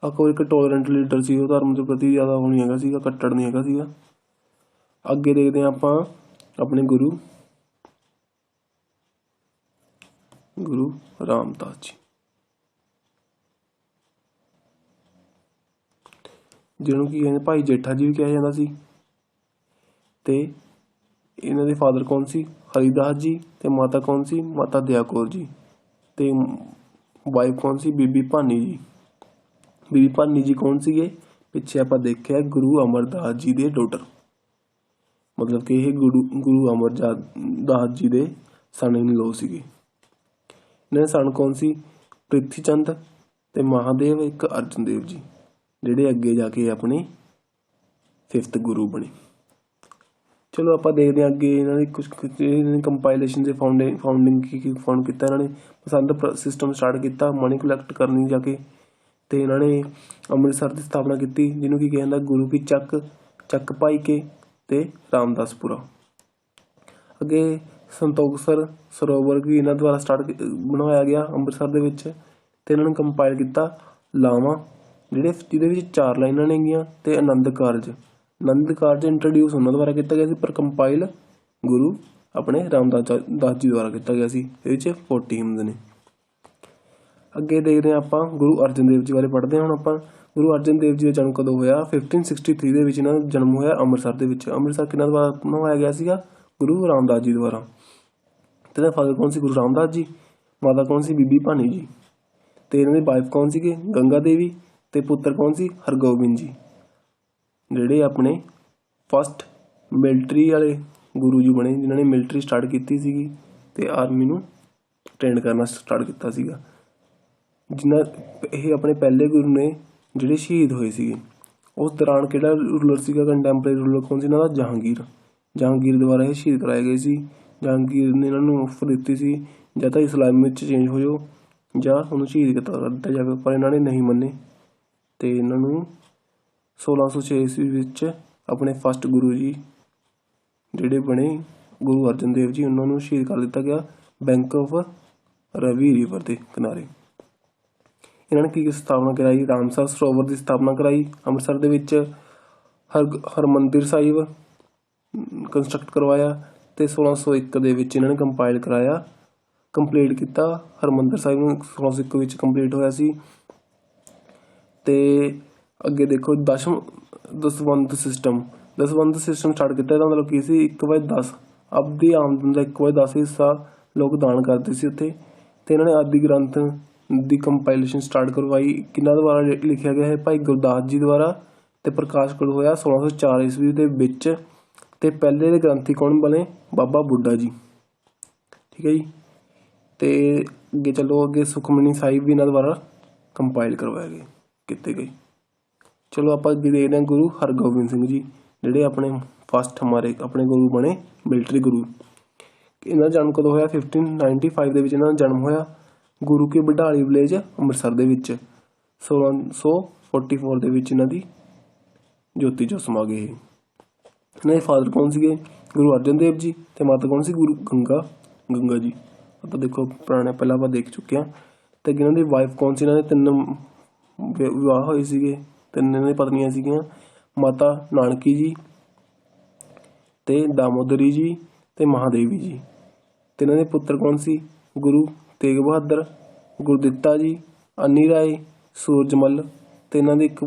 ਅਕਬਰ ਇੱਕ ਟੋਲਰੈਂਟ ਲੀਡਰ ਸੀ। ਉਹ ਧਰਮ ਦੇ ਪ੍ਰਤੀ ਜ਼ਿਆਦਾ ਉਹ ਨਹੀਂ ਹੈਗਾ ਸੀਗਾ, ਕੱਟੜ ਨਹੀਂ ਹੈਗਾ ਸੀਗਾ। ਅੱਗੇ ਦੇਖਦੇ ਹਾਂ ਆਪਾਂ ਆਪਣੇ ਗੁਰੂ ਰਾਮਦਾਸ ਜੀ, ਜਿਹਨੂੰ ਕੀ ਕਹਿੰਦੇ ਭਾਈ ਜੇਠਾ ਜੀ ਵੀ ਕਿਹਾ ਜਾਂਦਾ ਸੀ। ਤੇ ਇਹਨਾਂ ਦੇ ਫਾਦਰ ਕੌਣ ਸੀ? ਹਰੀਦਾਸ ਜੀ। ਤੇ ਮਾਤਾ ਕੌਣ ਸੀ? ਮਾਤਾ ਦਇਆ ਕੌਰ ਜੀ। ਤੇ ਵਾਈਫ ਕੌਣ ਸੀ? ਬੀਬੀ ਭਾਨੀ ਜੀ। ਬੀਬੀ ਭਾਨੀ ਜੀ ਕੌਣ ਸੀਗੇ? ਪਿੱਛੇ ਆਪਾਂ ਦੇਖਿਆ ਗੁਰੂ ਅਮਰਦਾਸ ਜੀ ਦੇ ਡਾਟਰ, ਮਤਲਬ ਕਿ ਇਹ ਗੁਰੂ ਅਮਰਦਾਸ ਜੀ ਦੇ ਸਨ ਇਨ ਲੋ ਸੀਗੇ। ਇਹਨਾਂ ਦੇ ਸਨ ਕੌਣ ਸੀ? ਪ੍ਰਿਥੀ ਚੰਦ ਤੇ ਮਹਾਦੇਵ, ਇੱਕ ਅਰਜਨ ਦੇਵ ਜੀ, ਜਿਹੜੇ ਅੱਗੇ ਜਾ ਕੇ ਆਪਣੇ 5th ਗੁਰੂ ਬਣੇ। ਚਲੋ ਆਪਾਂ ਦੇਖਦੇ ਹਾਂ ਅੱਗੇ ਇਹਨਾਂ ਦੀ ਕੁਝ ਕੰਪਾਈਲੇਸ਼ਨ ਦੇ ਫਾਊਂਡਿੰਗ ਕੀ ਫਾਊਂਡ ਕੀਤਾ ਇਹਨਾਂ ਨੇ। ਪਸੰਦ ਸਿਸਟਮ ਸਟਾਰਟ ਕੀਤਾ, ਮਨੀ ਕਲੈਕਟ ਕਰਨੀ ਜਾ ਕੇ। ਤੇ ਇਹਨਾਂ ਨੇ ਅੰਮ੍ਰਿਤਸਰ ਦੀ ਸਥਾਪਨਾ ਕੀਤੀ, ਜਿਹਨੂੰ ਕੀ ਕਹਿੰਦਾ ਗੁਰੂ ਕੀ ਚੱਕ ਭਾਈ ਕੇ ਤੇ ਰਾਮਦਾਸਪੁਰਾ। ਅੱਗੇ ਸੰਤੋਖਸਰ ਸਰੋਵਰ ਵੀ ਇਹਨਾਂ ਦੁਆਰਾ ਬਣਾਇਆ ਗਿਆ ਅੰਮ੍ਰਿਤਸਰ ਦੇ ਵਿੱਚ। ਤੇ ਇਹਨਾਂ ਨੇ ਕੰਪਾਈਲ ਕੀਤਾ ਲਾਵਾਂ, ਜਿਹਦੇ ਵਿੱਚ 4 ਲਾਈਨਾਂ ਨੇਗੀਆਂ। ਤੇ ਆਨੰਦ ਕਾਰਜ ਇੰਟਰੋਡਿਊਸ ਉਹਨਾਂ ਦੁਆਰਾ ਕੀਤਾ ਗਿਆ ਸੀ, ਪਰ ਕੰਪਾਈਲ ਗੁਰੂ ਆਪਣੇ ਰਾਮਦਾਸ ਜੀ ਦੁਆਰਾ ਕੀਤਾ ਗਿਆ ਸੀ। ਇਹਦੇ ਵਿੱਚ 40 ਹਿੰਮਸ ਨੇ। ਅੱਗੇ ਦੇਖਦੇ ਹਾਂ ਆਪਾਂ ਗੁਰੂ ਅਰਜਨ ਦੇਵ ਜੀ ਬਾਰੇ ਪੜ੍ਹਦੇ ਹਾਂ ਹੁਣ ਆਪਾਂ। ਗੁਰੂ ਅਰਜਨ ਦੇਵ ਜੀ ਦਾ ਜਨਮ ਕਦੋਂ ਹੋਇਆ? 1563 ਦੇ ਵਿੱਚ ਇਹਨਾਂ ਦਾ ਜਨਮ ਹੋਇਆ ਅੰਮ੍ਰਿਤਸਰ ਦੇ ਵਿੱਚ। ਅੰਮ੍ਰਿਤਸਰ ਕਿਹਨਾਂ ਦੁਆਰਾ ਬਣਵਾਇਆ ਗਿਆ ਸੀਗਾ? ਗੁਰੂ ਰਾਮਦਾਸ ਜੀ ਦੁਆਰਾ। ਤੇ ਇਹਦਾ ਫਾਦਰ ਕੌਣ ਸੀ? ਗੁਰੂ ਰਾਮਦਾਸ ਜੀ। ਮਾਤਾ ਕੌਣ ਸੀ? ਬੀਬੀ ਭਾਨੀ ਜੀ। ਤੇ ਇਹਨਾਂ ਦੀ ਵਾਈਫ ਕੌਣ ਸੀਗੇ? ਗੰਗਾ ਦੇਵੀ। ਤੇ ਪੁੱਤਰ ਕੌਣ ਸੀ? ਹਰਗੋਬਿੰਦ ਜੀ, ਜਿਹੜੇ ਆਪਣੇ फस्ट मिलटरी वाले गुरु जी बने, जिन्होंने मिलटरी स्टार्ट की सीगी ते आर्मी नूं ट्रेन करना स्टार्ट किया सीगा। जिन्ना ये अपने पहले गुरु ने जिहड़े शहीद होए सीगे। उस दौरान किहड़ा रूलर सीगा, कंटैंपरेरी रूलर कौन सी इन्हां दा? जहांगीर द्वारा ये शहीद कराए गए सी। जहांगीर ने इन्हां नूं ऑफर दित्ती सी जां तां इस्लाम विच चेंज हो जाओ जां तुहानूं शहीद कर दित्ता जावे, पर इन्हां ने नहीं मन्ने ते इन्हां नूं 1606 ईस्वी विच अपने फस्ट गुरु जी जिहड़े बने गुरु अर्जन देव जी, उन्हां नूं शहीद कर दित्ता गया बैंक ऑफ रवि रिवर के किनारे। इन्होंने की स्थापना कराई? रामसर सरोवर की स्थापना कराई अमृतसर दे विच। हरमंदिर साहिब कंस्ट्रक्ट करवाया ते 1601 दे विच इन्होंने कंपाइल कराया, कंप्लीट किया। हरमंदिर साहिब 1601 विच कंप्लीट होया सी। ते अगे देखो दसवंध सिस्टम स्टार्ट किया। मतलब की सी 1/10 आपदी आमदन का 1/10 हिस्सा लोग दान करते सी उत्थे। ते इन्होंने आदि ग्रंथ दी कंपाइलेशन स्टार्ट करवाई। किन्ना द्वारा लिखिया गया है? भाई गुरदास जी द्वारा। ते प्रकाश कद होया 1604 ईस्वी दे विच। ते पहले दे ग्रंथी कौन बने? बाबा बुड्ढा जी। ठीक है जी। ते अगे चलो, अगे सुखमनी साहिब भी इन्हां द्वारा कंपाइल करवाए गए किते गए। चलो आप अगे देखते हैं गुरु हरगोबिंद सिंह जी, जिहड़े अपने फस्ट हमारे अपने गुरु बने मिलटरी गुरु। इन्हां जन्म कदों होया? 1595 दे विच इन्हां दा जन्म होया गुरु की बडाली विलेज अमृतसर दे विच। 1644 दे विच इन्हां दी ज्योति जो समा गए। इन्हां दे फादर कौन सीगे? गुरु अर्जन देव जी। ते माता कौन सी? गुरु गंगा जी। तो देखो पुराने पहला आप देख चुके हैं। तो इन्हां दी वाइफ कौन सी? इन्हां दे 3 विवाह होए सीगे, 3 इन्हां दी पत्नियां सीगियां। माता नानकी जी ते दामोदरी जी ते महादेवी जी। ते इन्हां दे पुत्र कौन सी? गुरु तेग बहादुर, गुरदित्ता जी, अन्नी राय, सूरजमल। ते इन्हां दी एक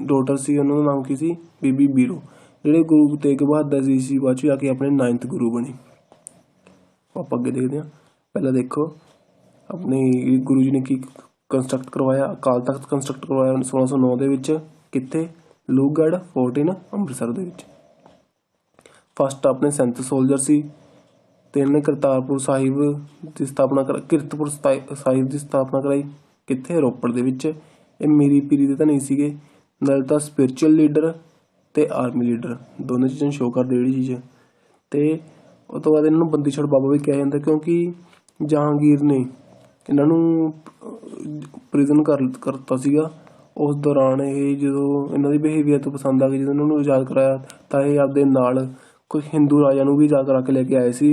डॉटर सी, उन्हां दा नाम की सी? बीबी बीरो। जिहड़े गुरु तेग बहादुर जी सी बाद च जाके अपने 9th गुरु बने। आप अगे देखते हैं। पहला देखो अपने गुरु जी ने की कंस्ट्रक्ट करवाया? अकाल तख्त कंस्ट्रक्ट करवाया 1609 दे विच। कित्थे? लूहगढ़ फोर्ट इन अमृतसर दे विच। फस्ट अपने सैंथ सोल्जर सी। ते इन्होंने करतारपुर साहिब की स्थापना किरतपुर साहिब की स्थापना कराई। कित्थे? रोपड़ दे विच। ये मीरी पीरी दे तां नहीं सीगे, नाल तां स्पिरिचुअल लीडर ते आर्मी लीडर दोनों चीज़ां शो करदे जेहड़ी चीज़। ते उस तो बाद इन्होंने बंदी छोड़ बाबा भी कहा जाता, क्योंकि जहांगीर ने इन्हां नूं प्रिजन करता सीगा। उस दौरान ये जो इन्हां दी बिहेवियर तो पसंद आ गई, जो इन्होंने आज़ाद कराया तां ये आपदे नाल कोई हिंदू राजा नूं भी आज़ाद करा के लेके आए सी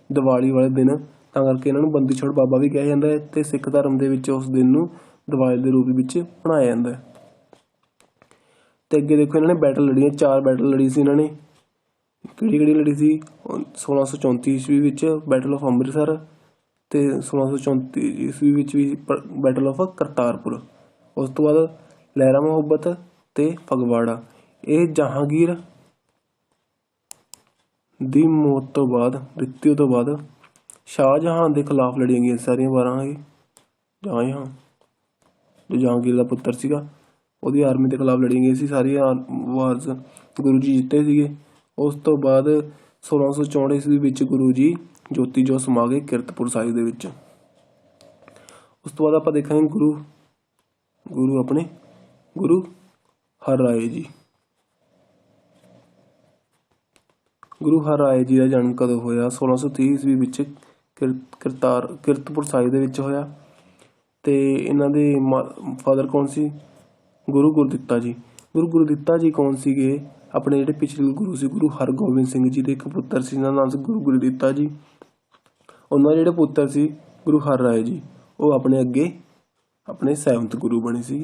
दिवाली वाले दिन। तां करके इन्हां नूं बंदी छोड़ बाबा भी कहा जाता है। ते सिख धर्म दे विच उस दिन नूं दिवाली दे रूप विच मनाया जाता है। ते अगे देखो इन्होंने बैटल लड़ियां, 4 बैटल लड़ी सी इन्होंने। किहड़ी लड़ी सी? 1634 ईस्वी विच बैटल ऑफ अमृतसर ते 1634 ईस्वी विच भी बैटल ऑफ करतारपुर। उस तो बाद लहरा मुहब्बत ते फगवाड़ा। ये जहांगीर दी मौत तो बाद, मृत्यु तो बाद शाहजहां के खिलाफ लड़ियां गई सारियां 12 जहां जो जहांगीर का पुत्र सीगा, ਉਹਦੀ आर्मी के खिलाफ लड़ी गई सी सारियां वार्स। गुरु जी जिते सीगे। उस तो बाद 1664 ईस्वी विच गुरु जी ज्योति जो समा गए किरतपुर साहिब दे विच। उस तो बाद आप देखेंगे गुरु अपने गुरु हर राय जी। गुरु हर राय जी का जन्म कदों होया? 1630 ईस्वी विच किरतपुर साहिब दे विच होया। ते इन्हां दे फादर कौन सी? गुरु गुरदित्ता जी। गुरु गुरदित्ता जी कौन सीगे? अपने जिहड़े पिछले गुरु सी गुरु हरगोबिंद सिंह जी दे एक पुत्र सी, इन्हां दा नाम सी गुरु गुरदित्ता जी। उन्हां दे जिहड़े पुत्र सी गुरु हर राय जी, वो अपने अगे अपने 7th गुरु बने सी।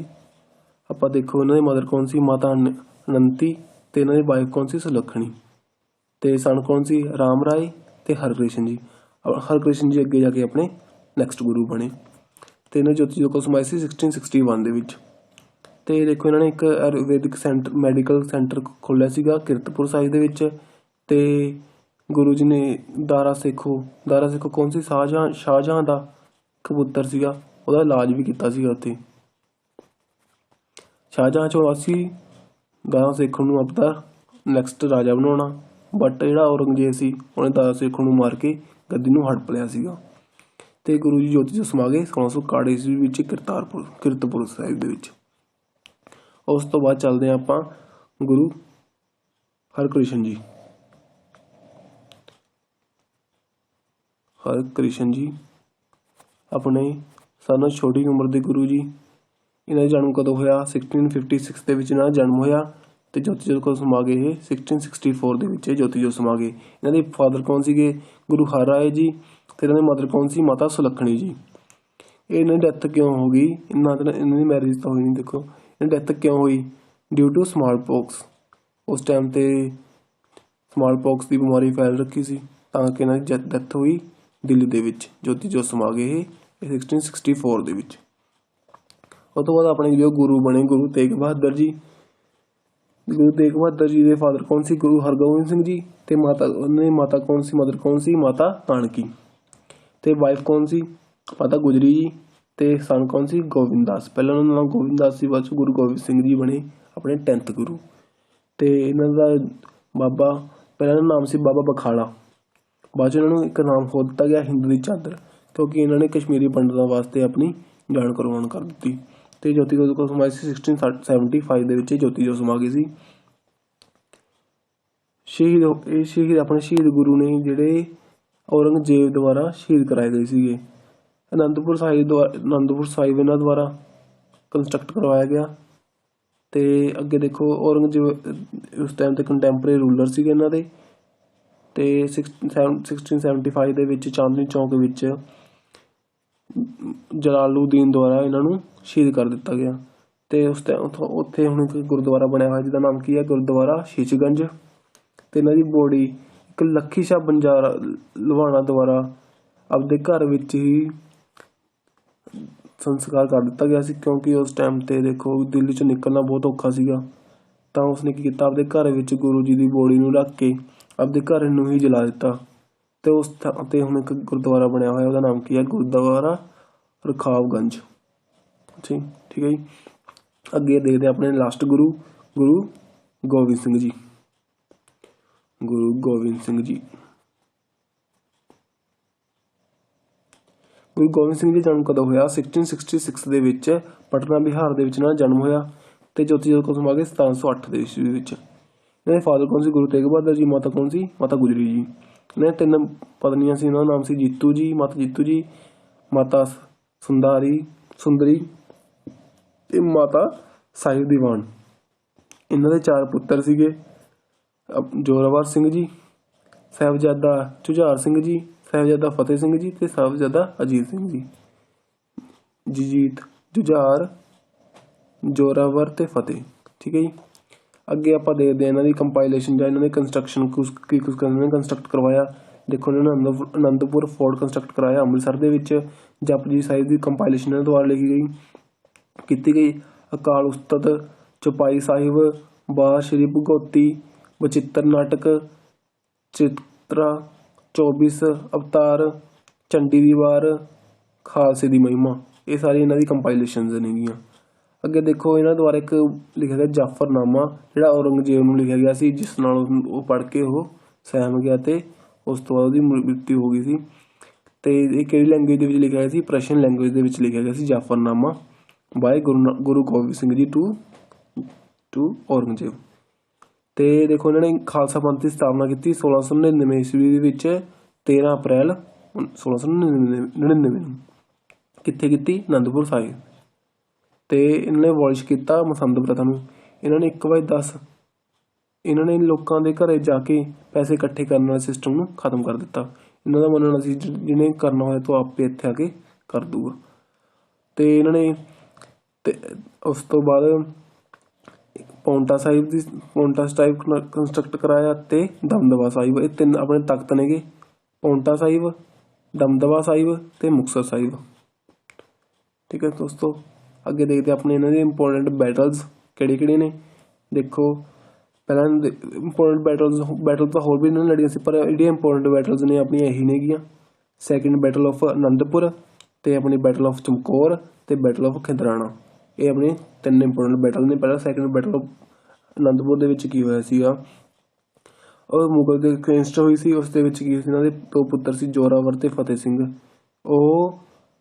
आपां देखो इन्हां दे मदर कौन सी? माता अनंती। ते इन्हां दी वाइफ कौन सी? सुलखणी। ते सन कौन सी? राम राय ते हरकृष्ण जी। हरकृष्ण जी अगे जाके अपने नैक्सट गुरु बने। ते इन्हां ज्योति जो को समाई सी 1661 दे विच। ते देखो इन्होंने एक आयुर्वेदिक सेंटर मैडिकल सेंटर खोलिया सीगा किरतपुर साहिब दे विच। ते गुरु जी ने दारा सिखो कौन सी? शाहजहां दा कबूतर सीगा, ਉਹਦਾ इलाज भी किया सीगा उत्थे। शाहजहां 84 ਦਾਰਾ ਸੇਖੋਂ ਨੂੰ ਆਪਦਾ ਨੈਕਸਟ ਰਾਜਾ ਬਣਾਉਣਾ, ਬਟ ਜਿਹੜਾ ਔਰੰਗਜ਼ੇਬ ਸੀ ਉਹਨੇ ਦਾਰਾ ਸੇਖੋਂ ਨੂੰ ਮਾਰ ਕੇ ਗੱਦੀ ਨੂੰ ਹੜਪ ਲਿਆ ਸੀਗਾ। ਤੇ ਗੁਰੂ ਜੀ ਜੋਤੀ ਜੋਤ ਸਮਾ ਗਏ 1661 ਈਸਵੀ ਵਿੱਚ ਕੀਰਤਪੁਰ ਸਾਹਿਬ ਦੇ ਵਿੱਚ। ਉਸ ਤੋਂ ਬਾਅਦ ਚੱਲਦੇ ਹਾਂ ਆਪਾਂ ਗੁਰੂ ਹਰਕ੍ਰਿਸ਼ਨ ਜੀ। ਹਰਕ੍ਰਿਸ਼ਨ ਜੀ ਆਪਣੇ ਸਾਰਿਆਂ ਨਾਲੋਂ ਛੋਟੀ ਉਮਰ ਦੇ ਗੁਰੂ ਜੀ। ਇਹਨਾਂ ਦਾ ਜਨਮ ਕਦੋਂ ਹੋਇਆ? 1656 ਦੇ ਵਿੱਚ ਇਹਨਾਂ ਦਾ ਜਨਮ ਹੋਇਆ ਤੇ ਜੋਤੀ ਜੋਤ ਕਦੋਂ ਸਮਾ ਗਏ? ਇਹ 1664 ਦੇ ਵਿੱਚ ਜੋਤੀ ਜੋਤ ਸਮਾ ਗਏ। ਇਹਨਾਂ ਦੇ ਫਾਦਰ ਕੌਣ ਸੀਗੇ? ਗੁਰੂ ਹਰਰਾਏ ਜੀ। ਤੇ ਇਹਨਾਂ ਦੀ ਮਦਰ ਕੌਣ ਸੀ? ਮਾਤਾ ਸੁਲੱਖਣੀ ਜੀ। ਇਹਨਾਂ ਦੀ ਡੈਥ ਕਿਉਂ ਹੋ ਗਈ? ਇਹਨਾਂ ਦੀ ਮੈਰਿਜ ਤਾਂ ਹੋਈ ਨਹੀਂ। ਦੇਖੋ ਇਹਨਾਂ ਦੀ ਡੈਥ ਕਿਉਂ ਹੋਈ? Due to smallpox. ਉਸ ਟਾਈਮ ਤੇ ਸਮਾਲ ਪੌਕਸ ਦੀ ਬਿਮਾਰੀ ਫੈਲ ਰੱਖੀ ਸੀ, ਤਾਂ ਕਿ ਇਹਨਾਂ ਦੀ ਡੈਥ ਹੋਈ ਦਿੱਲੀ ਦੇ ਵਿੱਚ। ਜੋਤੀ ਜੋਤ ਸਮਾ ਗਏ ਇਹ 1664 ਦੇ ਵਿੱਚ। ਉਸ ਤੋਂ ਬਾਅਦ ਆਪਣੇ ਜੋ ਗੁਰੂ ਬਣੇ ਗੁਰੂ ਤੇਗ ਬਹਾਦਰ ਜੀ। ਗੁਰੂ ਤੇਗ ਬਹਾਦਰ ਜੀ ਦੇ ਫਾਦਰ ਕੌਣ ਸੀ? ਗੁਰੂ ਹਰਗੋਬਿੰਦ ਸਿੰਘ ਜੀ। ਤੇ ਉਹਨਾਂ ਦੀ ਮਾਤਾ ਕੌਣ ਸੀ? ਮਦਰ ਕੌਣ ਸੀ? ਮਾਤਾ ਕਾਨਕੀ। ਤੇ ਵਾਈਫ ਕੌਣ ਸੀ? ਮਾਤਾ ਗੁਜਰੀ ਜੀ। ਤੇ ਸਨ ਕੌਣ ਸੀ? ਗੋਬਿੰਦ ਦਾਸ। ਪਹਿਲਾਂ ਉਹਨਾਂ ਦਾ ਨਾਮ ਗੋਬਿੰਦ ਦਾਸ ਸੀ, ਬਾਅਦ 'ਚ ਗੁਰੂ ਗੋਬਿੰਦ ਸਿੰਘ ਜੀ ਬਣੇ ਆਪਣੇ 10th ਗੁਰੂ। ਤੇ ਇਹਨਾਂ ਦਾ ਬਾਬਾ ਪਹਿਲਾਂ ਦਾ ਨਾਮ ਸੀ ਬਾਬਾ ਬਖਾਲਾ, ਬਾਅਦ 'ਚ ਇਹਨਾਂ ਨੂੰ ਇੱਕ ਨਾਮ ਹੋਰ ਦਿੱਤਾ ਗਿਆ ਹਿੰਦ ਦੀ ਚਾਦਰ, ਕਿਉਂਕਿ ਇਹਨਾਂ ਨੇ ਕਸ਼ਮੀਰੀ ਪੰਡਤਾਂ ਵਾਸਤੇ ਆਪਣੀ ਜਾਨ ਕੁਰਬਾਨ ਕਰ ਦਿੱਤੀ। ਤੇ ਜੋਤੀ ਜੋਤ ਕਦੋਂ ਸਮਾਈ ਸੀ? 1675 ਦੇ ਵਿੱਚ ਜੋਤੀ ਜੋਤ ਸਮਾ ਗਈ ਸੀ। ਸ਼ਹੀਦ ਆਪਣੇ ਸ਼ਹੀਦ ਗੁਰੂ ਨੇ ਜਿਹੜੇ ਔਰੰਗਜ਼ੇਬ ਦੁਆਰਾ ਸ਼ਹੀਦ ਕਰਾਏ ਗਏ ਸੀਗੇ। ਅਨੰਦਪੁਰ ਸਾਹਿਬ ਇਹਨਾਂ ਦੁਆਰਾ ਕੰਸਟਰਕਟ ਕਰਵਾਇਆ ਗਿਆ। ਤੇ ਅੱਗੇ ਦੇਖੋ ਔਰੰਗਜ਼ੇਬ ਉਸ ਟਾਈਮ ਤੇ ਕੰਟੈਂਪਰੇਰੀ ਰੂਲਰ ਸੀਗੇ ਇਹਨਾਂ ਦੇ। ਤੇ 1675 ਦੇ ਵਿੱਚ ਚਾਂਦਨੀ ਚੌਕ ਵਿੱਚ ਜਲਾਲੂਦੀਨ ਦੁਆਰਾ ਇਹਨਾਂ ਨੂੰ ਸ਼ਹੀਦ ਕਰ ਦਿੱਤਾ ਗਿਆ। ਤੇ ਉਸ ਟਾਈਮ ਉੱਥੇ ਹੁਣ ਇੱਕ ਗੁਰਦੁਆਰਾ ਬਣਿਆ ਹੋਇਆ ਜਿਹਦਾ ਨਾਮ ਕੀ ਹੈ? ਗੁਰਦੁਆਰਾ ਸ਼ੀਸ਼ਗੰਜ। ਤੇ ਇਹਨਾਂ ਦੀ ਬੋਡੀ ਇੱਕ ਲੱਖੀ ਸ਼ਾਹ ਬੰਜਾਰਾ ਲੁਹਾਣਾ ਦੁਆਰਾ ਆਪਦੇ ਘਰ ਵਿੱਚ ਹੀ ਸੰਸਕਾਰ ਕਰ ਦਿੱਤਾ ਗਿਆ ਸੀ, ਕਿਉਂਕਿ ਉਸ ਟਾਈਮ ਤੇ ਦੇਖੋ ਦਿੱਲੀ 'ਚ ਨਿਕਲਣਾ ਬਹੁਤ ਔਖਾ ਸੀਗਾ। ਤਾਂ ਉਸਨੇ ਕੀ ਕੀਤਾ? ਆਪਦੇ ਘਰ ਵਿੱਚ ਗੁਰੂ ਜੀ ਦੀ ਬੋਡੀ ਨੂੰ ਰੱਖ ਕੇ ਆਪਦੇ ਘਰ ਨੂੰ ਹੀ ਜਲਾ ਦਿੱਤਾ। ਤੇ ਉਸ ਥਾਂ ਤੇ ਹੁਣ ਇੱਕ ਗੁਰਦੁਆਰਾ ਬਣਿਆ ਹੋਇਆ, ਉਹਦਾ ਨਾਮ ਕੀ ਹੈ? ਗੁਰਦੁਆਰਾ ਰਖਾਵਗੰਜ। ਠੀਕ ਹੈ ਜੀ। ਅੱਗੇ ਦੇਖਦੇ ਆਪਣੇ ਲਾਸਟ ਗੁਰੂ ਗੋਬਿੰਦ ਸਿੰਘ ਜੀ। ਗੁਰੂ ਗੋਬਿੰਦ ਸਿੰਘ ਜੀ ਦਾ ਜਨਮ ਕਦੋਂ ਹੋਇਆ? 1666 ਦੇ ਵਿੱਚ ਪਟਨਾ ਬਿਹਾਰ ਦੇ ਵਿੱਚ ਇਹਨਾਂ ਦਾ ਜਨਮ ਹੋਇਆ। ਤੇ ਜੋਤੀ ਜੋਤ ਕਦੋਂ ਸਮਾ ਗਏ? 1708 ਦੇ ਈਸਵੀ ਵਿੱਚ। ਇਹਨਾਂ ਦੇ ਫਾਦਰ ਕੌਣ ਸੀ? ਗੁਰੂ ਤੇਗ ਬਹਾਦਰ ਜੀ। ਮਾਤਾ ਕੌਣ ਸੀ? ਮਾਤਾ ਗੁਜਰੀ ਜੀ। ਇਹਨਾਂ ਦੇ 3 ਪਤਨੀਆਂ ਸੀ, ਇਹਨਾਂ ਦਾ ਨਾਮ ਸੀ ਜੀਤੂ ਜੀ, ਮਾਤਾ ਜੀਤੂ ਜੀ, ਮਾਤਾ ਸੁੰਦਰੀ ਤੇ ਮਾਤਾ ਸਾਹਿਬ ਦੀਵਾਨ। ਇਹਨਾਂ ਦੇ 4 ਪੁੱਤਰ ਸੀਗੇ, ਜ਼ੋਰਾਵਰ ਸਿੰਘ ਜੀ, ਸਾਹਿਬਜ਼ਾਦਾ ਝੁਝਾਰ ਸਿੰਘ ਜੀ, ਸਾਹਿਬਜ਼ਾਦਾ ਫਤਿਹ ਸਿੰਘ ਜੀ ਤੇ ਸਾਹਿਬਜ਼ਾਦਾ ਅਜੀਤ ਸਿੰਘ ਜੀ। ਜੀਤ, ਜੁਝਾਰ, ਜ਼ੋਰਾਵਰ ਤੇ ਫਤਿਹ। ਠੀਕ ਹੈ ਜੀ। ਅੱਗੇ ਆਪਾਂ ਦੇਖਦੇ ਹਾਂ ਇਹਨਾਂ ਦੀ ਕੰਪਾਈਲੇਸ਼ਨ ਜਾਂ ਇਹਨਾਂ ਦੇ ਕੰਸਟਰਕਸ਼ਨ ਕੰਸਟਰਕਟ ਕਰਵਾਇਆ। ਦੇਖੋ ਇਹਨਾਂ ਨੇ ਅਨੰਦਪੁਰ ਫੋਰਟ ਕੰਸਟਰਕਟ ਕਰਾਇਆ ਅੰਮ੍ਰਿਤਸਰ ਦੇ ਵਿੱਚ। ਜਪਜੀ ਸਾਹਿਬ ਦੀ ਕੰਪਾਈਲੇਸ਼ਨ ਇਹਨਾਂ ਦੁਆਰਾ ਲਿਖੀ ਕੀਤੀ ਗਈ। ਅਕਾਲ ਉਸਤਤ, ਚੌਪਾਈ ਸਾਹਿਬ, ਬਾਲ ਸ਼੍ਰੀ ਭਗਉਤੀ, ਬਚਿੱਤਰ ਨਾਟਕ, ਚਿਤਰਾ, 24 ਅਵਤਾਰ, ਚੰਡੀ ਦੀ ਵਾਰ, ਖਾਲਸੇ ਦੀ ਮਹਿਮਾ, ਇਹ ਸਾਰੀ ਇਹਨਾਂ ਦੀ ਕੰਪਾਈਲੇਸ਼ਨਸ ਨੇਗੀਆਂ। ਅੱਗੇ ਦੇਖੋ ਇਹਨਾਂ ਦੁਆਰਾ ਇੱਕ ਲਿਖਿਆ ਗਿਆ ਜਾਫਰਨਾਮਾ, ਜਿਹੜਾ ਔਰੰਗਜ਼ੇਬ ਨੂੰ ਲਿਖਿਆ ਗਿਆ ਸੀ, ਜਿਸ ਨਾਲ ਉਹ ਪੜ੍ਹ ਕੇ ਉਹ ਸਹਿਮ ਗਿਆ ਤੇ ਉਸ ਤੋਂ ਬਾਅਦ ਉਹਦੀ ਮ੍ਰਿਤੂ ਹੋ ਗਈ ਸੀ। ਤੇ ਇਹ ਕਿਹੜੀ ਲੈਂਗੁਏਜ ਦੇ ਵਿੱਚ ਲਿਖਿਆ ਗਿਆ ਸੀ? ਪ੍ਰਸ਼ੀਅਨ ਲੈਂਗੁਏਜ ਦੇ ਵਿੱਚ ਲਿਖਿਆ ਗਿਆ ਸੀ ਜਾਫਰਨਾਮਾ ਬਾਏ ਗੁਰੂ ਗੋਬਿੰਦ ਸਿੰਘ ਜੀ ਟੂ ਔਰੰਗਜ਼ੇਬ। ਤੇ ਦੇਖੋ ਇਹਨਾਂ ਨੇ ਖਾਲਸਾ ਪੰਥ ਦੀ ਸਥਾਪਨਾ ਕੀਤੀ 1699 ਈਸਵੀ ਦੇ ਵਿੱਚ 13 ਅਪ੍ਰੈਲ 1699 ਨੂੰ। ਕਿੱਥੇ ਕੀਤੀ? ਅਨੰਦਪੁਰ ਸਾਹਿਬ। ਤੇ ਇਹਨਾਂ ਨੇ ਅਬੋਲਿਸ਼ ਕੀਤਾ ਮਸੰਦ ਪ੍ਰਥਾ ਨੂੰ। ਇਹਨਾਂ ਨੇ 1/10 ਇਹਨਾਂ ਨੇ ਲੋਕਾਂ ਦੇ ਘਰੇ ਜਾ ਕੇ ਪੈਸੇ ਇਕੱਠੇ ਕਰਨ ਵਾਲੇ ਸਿਸਟਮ ਨੂੰ ਖਤਮ ਕਰ ਦਿੱਤਾ। ਇਹਨਾਂ ਦਾ ਮੰਨਣਾ ਸੀ ਜਿਹਨੇ ਕਰਨਾ ਹੋਇਆ ਤਾਂ ਆਪੇ ਇੱਥੇ ਆ ਕੇ ਕਰ ਦੂਗਾ। ਤੇ ਇਹਨਾਂ ਨੇ ਤੇ ਉਸ ਤੋਂ ਬਾਅਦ ਪੌਂਟਾ ਸਾਹਿਬ ਕੰਸਟਰਕਟ ਕਰਾਇਆ ਤੇ ਦਮਦਮਾ ਸਾਹਿਬ। ਇਹ 3 ਆਪਣੇ ਤਖਤ ਨੇਗੇ, ਪੌਂਟਾ ਸਾਹਿਬ, ਦਮਦਮਾ ਸਾਹਿਬ ਤੇ ਮੁਕਤਸਰ ਸਾਹਿਬ। ਠੀਕ ਹੈ ਦੋਸਤੋ। ਅੱਗੇ ਦੇਖਦੇ ਆਪਣੇ ਇਹਨਾਂ ਦੇ ਇੰਪੋਰਟੈਂਟ ਬੈਟਲਸ ਕਿਹੜੇ ਨੇ। ਦੇਖੋ ਪਹਿਲਾਂ ਇੰਪੋਰਟੈਂਟ ਬੈਟਲ ਤਾਂ ਹੋਰ ਵੀ ਇਹਨਾਂ ਨੇ ਲੜੀਆਂ ਸੀ, ਪਰ ਜਿਹੜੀਆਂ ਇੰਪੋਰਟੈਂਟ ਬੈਟਲਸ ਨੇ ਆਪਣੀਆਂ ਇਹੀ ਨੇਗੀਆਂ। ਸੈਕਿੰਡ ਬੈਟਲ ਆਫ ਅਨੰਦਪੁਰ ਤੇ ਆਪਣੀ ਬੈਟਲ ਆਫ ਚਮਕੌਰ ਤੇ ਬੈਟਲ ਆਫ ਖਿਦਰਾਣਾ। ਇਹ ਆਪਣੇ 3 ਇੰਪੋਰਟੈਂਟ ਬੈਟਲ ਨੇ। ਪਹਿਲਾਂ ਸੈਕਿੰਡ ਬੈਟਲ ਆਫ ਅਨੰਦਪੁਰ ਦੇ ਵਿੱਚ ਕੀ ਹੋਇਆ ਸੀਗਾ, ਉਹ ਮੁਗਲ ਦੇ ਅਗੇਂਸਟ ਹੋਈ ਸੀ। ਉਸ ਦੇ ਵਿੱਚ ਕੀ ਸੀ, ਇਹਨਾਂ ਦੇ 2 ਪੁੱਤਰ ਸੀ, ਜ਼ੋਰਾਵਰ ਤੇ ਫਤਿਹ ਸਿੰਘ। ਉਹ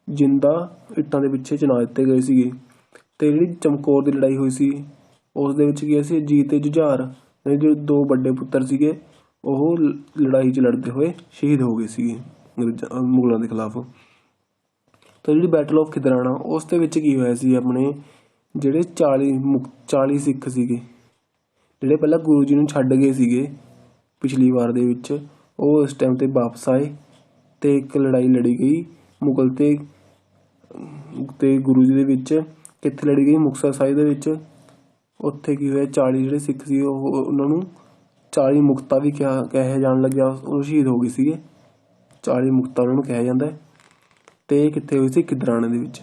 ਜਿੰਦਾ ਇੱਟਾਂ ਦੇ ਪਿੱਛੇ ਚਿਣਾ ਦਿੱਤੇ ਗਏ ਸੀਗੇ। ਤੇ ਜਿਹੜੀ ਚਮਕੌਰ ਦੀ ਲੜਾਈ ਹੋਈ ਸੀ ਉਸ ਦੇ ਵਿੱਚ ਕੀ ਸੀ, ਅਜੀਤ ਤੇ ਜੁਝਾਰ ਜਿਹੜੇ 2 ਵੱਡੇ ਪੁੱਤਰ ਸੀਗੇ ਉਹ ਲੜਾਈ 'ਚ ਲੜਦੇ ਹੋਏ ਸ਼ਹੀਦ ਹੋ ਗਏ ਸੀਗੇ ਮੁਗਲਾਂ ਦੇ ਖਿਲਾਫ। ਤਾਂ ਜਿਹੜੀ ਬੈਟਲ ਆਫ ਖਿਦਰਾਣਾ ਉਸ ਦੇ ਵਿੱਚ ਕੀ ਹੋਇਆ ਸੀ, ਆਪਣੇ ਜਿਹੜੇ 40 ਸਿੱਖ ਸੀਗੇ ਜਿਹੜੇ ਪਹਿਲਾਂ ਗੁਰੂ ਜੀ ਨੂੰ ਛੱਡ ਗਏ ਸੀਗੇ ਪਿਛਲੀ ਵਾਰ ਦੇ ਵਿੱਚ, ਉਹ ਇਸ ਟਾਈਮ 'ਤੇ ਵਾਪਸ ਆਏ ਅਤੇ ਇੱਕ ਲੜਾਈ ਲੜੀ ਗਈ ਮੁਗਲ ਤੇ ਗੁਰੂ ਜੀ ਦੇ ਵਿੱਚ। ਕਿੱਥੇ ਲੜੀ ਗਈ, ਮੁਕਤਸਰ ਸਾਹਿਬ ਦੇ ਵਿੱਚ। ਉੱਥੇ ਕੀ ਹੋਇਆ, 40 ਜਿਹੜੇ ਸਿੱਖ ਸੀ ਉਹਨਾਂ ਨੂੰ 40 ਮੁਕਤਾ ਵੀ ਕਿਹਾ ਜਾਣ ਲੱਗਿਆ, ਉਹ ਸ਼ਹੀਦ ਹੋ ਗਏ ਸੀਗੇ। 40 ਮੁਕਤਾ ਉਹਨਾਂ ਨੂੰ ਕਿਹਾ ਜਾਂਦਾ ਹੈ। ਅਤੇ ਇਹ ਕਿੱਥੇ ਹੋਈ ਸੀ, ਖਿਦਰਾਣੇ ਦੇ ਵਿੱਚ,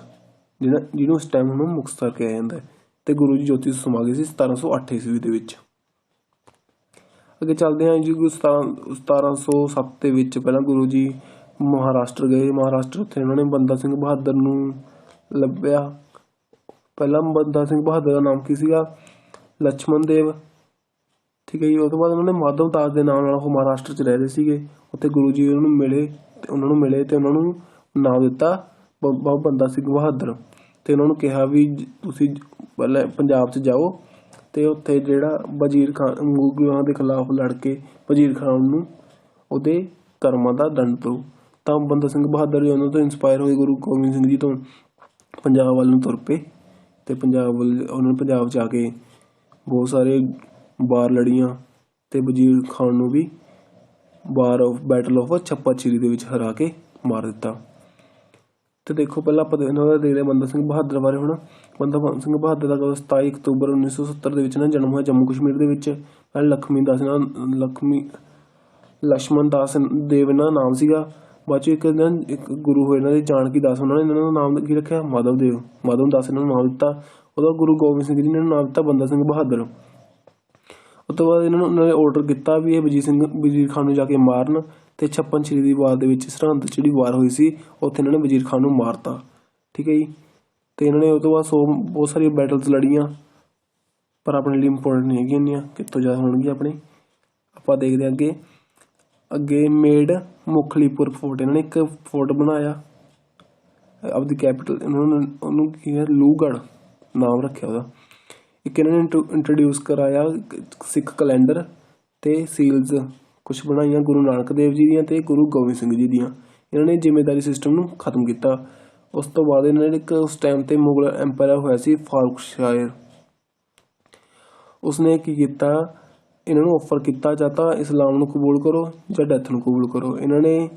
ਜਿਹਨੂੰ ਉਸ ਟਾਈਮ ਹੁਣ ਮੁਕਤਸਰ ਕਿਹਾ ਜਾਂਦਾ ਹੈ। ਅਤੇ ਗੁਰੂ ਜੀ ਜੋਤੀ ਸਮਾ ਗਏ ਸੀ 1708 ਈਸਵੀ ਦੇ ਵਿੱਚ। ਅੱਗੇ ਚੱਲਦੇ ਹਾਂ ਜੀ। 1707 ਦੇ ਵਿੱਚ ਪਹਿਲਾਂ ਗੁਰੂ ਜੀ ਮਹਾਰਾਸ਼ਟਰ ਗਏ। ਮਹਾਰਾਸ਼ਟਰ ਉੱਥੇ ਉਹਨਾਂ ਨੇ ਬੰਦਾ ਸਿੰਘ ਬਹਾਦਰ ਨੂੰ ਲੱਭਿਆ। ਪਹਿਲਾਂ ਬੰਦਾ ਸਿੰਘ ਬਹਾਦਰ ਦਾ ਨਾਮ ਕੀ ਸੀਗਾ, ਲਛਮਣ ਦੇਵ, ਠੀਕ ਹੈ ਜੀ। ਉਹ ਤੋਂ ਬਾਅਦ ਉਹਨਾਂ ਨੇ ਮਾਧਵ ਦਾਸ ਦੇ ਨਾਮ ਨਾਲ ਉਹ ਮਹਾਰਾਸ਼ਟਰ 'ਚ ਰਹਿੰਦੇ ਸੀਗੇ। ਉੱਥੇ ਗੁਰੂ ਜੀ ਉਹਨਾਂ ਨੂੰ ਮਿਲੇ ਅਤੇ ਉਹਨਾਂ ਨੂੰ ਨਾਮ ਦਿੱਤਾ ਬੰਦਾ ਸਿੰਘ ਬਹਾਦਰ। ਅਤੇ ਉਹਨਾਂ ਨੂੰ ਕਿਹਾ ਵੀ ਤੁਸੀਂ ਪਹਿਲਾਂ ਪੰਜਾਬ 'ਚ ਜਾਓ ਅਤੇ ਉੱਥੇ ਜਿਹੜਾ ਵਜ਼ੀਰ ਖਾਨ ਮੁਗਲਾਂ ਦੇ ਖਿਲਾਫ ਲੜ ਕੇ ਵਜ਼ੀਰ ਖਾਨ ਨੂੰ ਉਹਦੇ ਕਰਮਾਂ ਦਾ ਦੰਡ ਦਿਓ। ਤਾਂ ਬੰਦਾ ਸਿੰਘ ਬਹਾਦਰ ਜੀ ਉਹਨਾਂ ਤੋਂ ਇੰਸਪਾਇਰ ਹੋਏ, ਗੁਰੂ ਗੋਬਿੰਦ ਸਿੰਘ ਜੀ ਤੋਂ ਪੰਜਾਬ ਵੱਲ ਨੂੰ ਤੁਰ ਪਏ। ਅਤੇ ਉਹਨਾਂ ਨੇ ਪੰਜਾਬ 'ਚ ਆ ਕੇ ਬਹੁਤ ਸਾਰੇ ਵਾਰ ਲੜੀਆਂ ਅਤੇ ਵਜ਼ੀਰ ਖਾਨ ਨੂੰ ਵੀ ਬੈਟਲ ਆਫ ਛੱਪਾ ਛਿਰੀ ਦੇ ਵਿੱਚ ਹਰਾ ਕੇ ਮਾਰ ਦਿੱਤਾ। ਅਤੇ ਦੇਖੋ ਪਹਿਲਾਂ ਆਪਾਂ ਇਹਨਾਂ ਦਾ ਦੇਖਦੇ ਬੰਦਾ ਸਿੰਘ ਬਹਾਦਰ ਬਾਰੇ। ਹੁਣ ਬੰਦਾ ਸਿੰਘ ਬਹਾਦਰ ਦਾ 27 ਅਕਤੂਬਰ 1970 ਦੇ ਵਿੱਚ ਨਾ ਜਨਮ ਹੋਇਆ ਜੰਮੂ ਕਸ਼ਮੀਰ ਦੇ ਵਿੱਚ। ਪਹਿਲਾਂ ਲਛਮਣ ਦਾਸ ਦੇਵ ਇਹਨਾਂ ਦਾ ਨਾਮ ਸੀਗਾ। ਬਾਅਦ 'ਚ ਇੱਕ ਗੁਰੂ ਹੋਏ ਇਹਨਾਂ ਦੇ ਜਾਨਕੀ ਦਾਸ, ਉਹਨਾਂ ਨੇ ਇਹਨਾਂ ਦਾ ਨਾਮ ਕੀ ਰੱਖਿਆ, ਮਾਧਵ ਦਾਸ ਇਹਨਾਂ ਨੂੰ ਨਾਮ ਦਿੱਤਾ। ਉਹਦਾ ਗੁਰੂ ਗੋਬਿੰਦ ਸਿੰਘ ਜੀ ਨੇ ਨਾਮ ਦਿੱਤਾ ਬੰਦਾ ਸਿੰਘ ਬਹਾਦਰ। ਉਸ ਤੋਂ ਬਾਅਦ ਉਹਨਾਂ ਨੇ ਆਰਡਰ ਕੀਤਾ ਵੀ ਇਹ ਵਜ਼ੀਰ ਖਾਨ ਨੂੰ ਜਾ ਕੇ ਮਾਰਨ। ਅਤੇ ਛੱਪਨ ਛਿਰੀ ਦੀ ਵਾਰ ਦੇ ਵਿੱਚ ਸਰਹੰਦ 'ਚ ਜਿਹੜੀ ਵਾਰ ਹੋਈ ਸੀ ਉੱਥੇ ਇਹਨਾਂ ਨੇ ਵਜ਼ੀਰ ਖਾਨ ਨੂੰ ਮਾਰਤਾ, ਠੀਕ ਹੈ ਜੀ। ਅਤੇ ਇਹਨਾਂ ਨੇ ਉਹ ਤੋਂ ਬਾਅਦ ਬਹੁਤ ਸਾਰੀਆਂ ਬੈਟਲਸ ਲੜੀਆਂ, ਪਰ ਆਪਣੇ ਲਈ ਇੰਪੋਰਟੈਂਟ ਨਹੀਂ ਹੈਗੀਆਂ ਇੰਨੀਆਂ, ਕਿੱਥੋਂ ਜ਼ਿਆਦਾ ਹੋਣਗੀਆਂ ਆਪਣੇ। ਆਪਾਂ ਦੇਖਦੇ ਹਾਂ ਅੱਗੇ ਮੇਡ ਮੁਖਲੀਪੁਰ ਫੋਰਟ। ਇਹਨਾਂ ਨੇ ਇੱਕ ਫੋਰਟ ਬਣਾਇਆ ਆਪਦੀ ਕੈਪੀਟਲ, ਉਹਨੂੰ ਕੀ ਹੈ, ਲੂਹਗੜ੍ਹ ਨਾਮ ਰੱਖਿਆ ਉਹਦਾ। ਇੱਕ ਇਹਨਾਂ ਨੇ ਇੰਟਰੋਡਿਊਸ ਕਰਾਇਆ ਸਿੱਖ ਕੈਲੰਡਰ ਅਤੇ ਸੀਲਸ ਕੁਛ ਬਣਾਈਆਂ ਗੁਰੂ ਨਾਨਕ ਦੇਵ ਜੀ ਦੀਆਂ ਅਤੇ ਗੁਰੂ ਗੋਬਿੰਦ ਸਿੰਘ ਜੀ ਦੀਆਂ। ਇਹਨਾਂ ਨੇ ਜ਼ਿੰਮੇਦਾਰੀ ਸਿਸਟਮ ਨੂੰ ਖਤਮ ਕੀਤਾ। ਉਸ ਤੋਂ ਬਾਅਦ ਇਹਨਾਂ ਨੇ ਇੱਕ ਉਸ ਟਾਈਮ 'ਤੇ ਮੁਗਲ ਐਂਪਾਇਰ ਹੋਇਆ ਸੀ ਫਾਰੂਕਸ਼ਾਇਰ। ਉਸਨੇ ਕੀ ਕੀਤਾ, ਇਹਨਾਂ ਨੂੰ ਆਫਰ ਕੀਤਾ ਜਾਂ ਤਾਂ ਇਸਲਾਮ ਨੂੰ ਕਬੂਲ ਕਰੋ ਜਾਂ ਡੈਥ ਨੂੰ ਕਬੂਲ ਕਰੋ। ਇਹਨਾਂ ਨੇ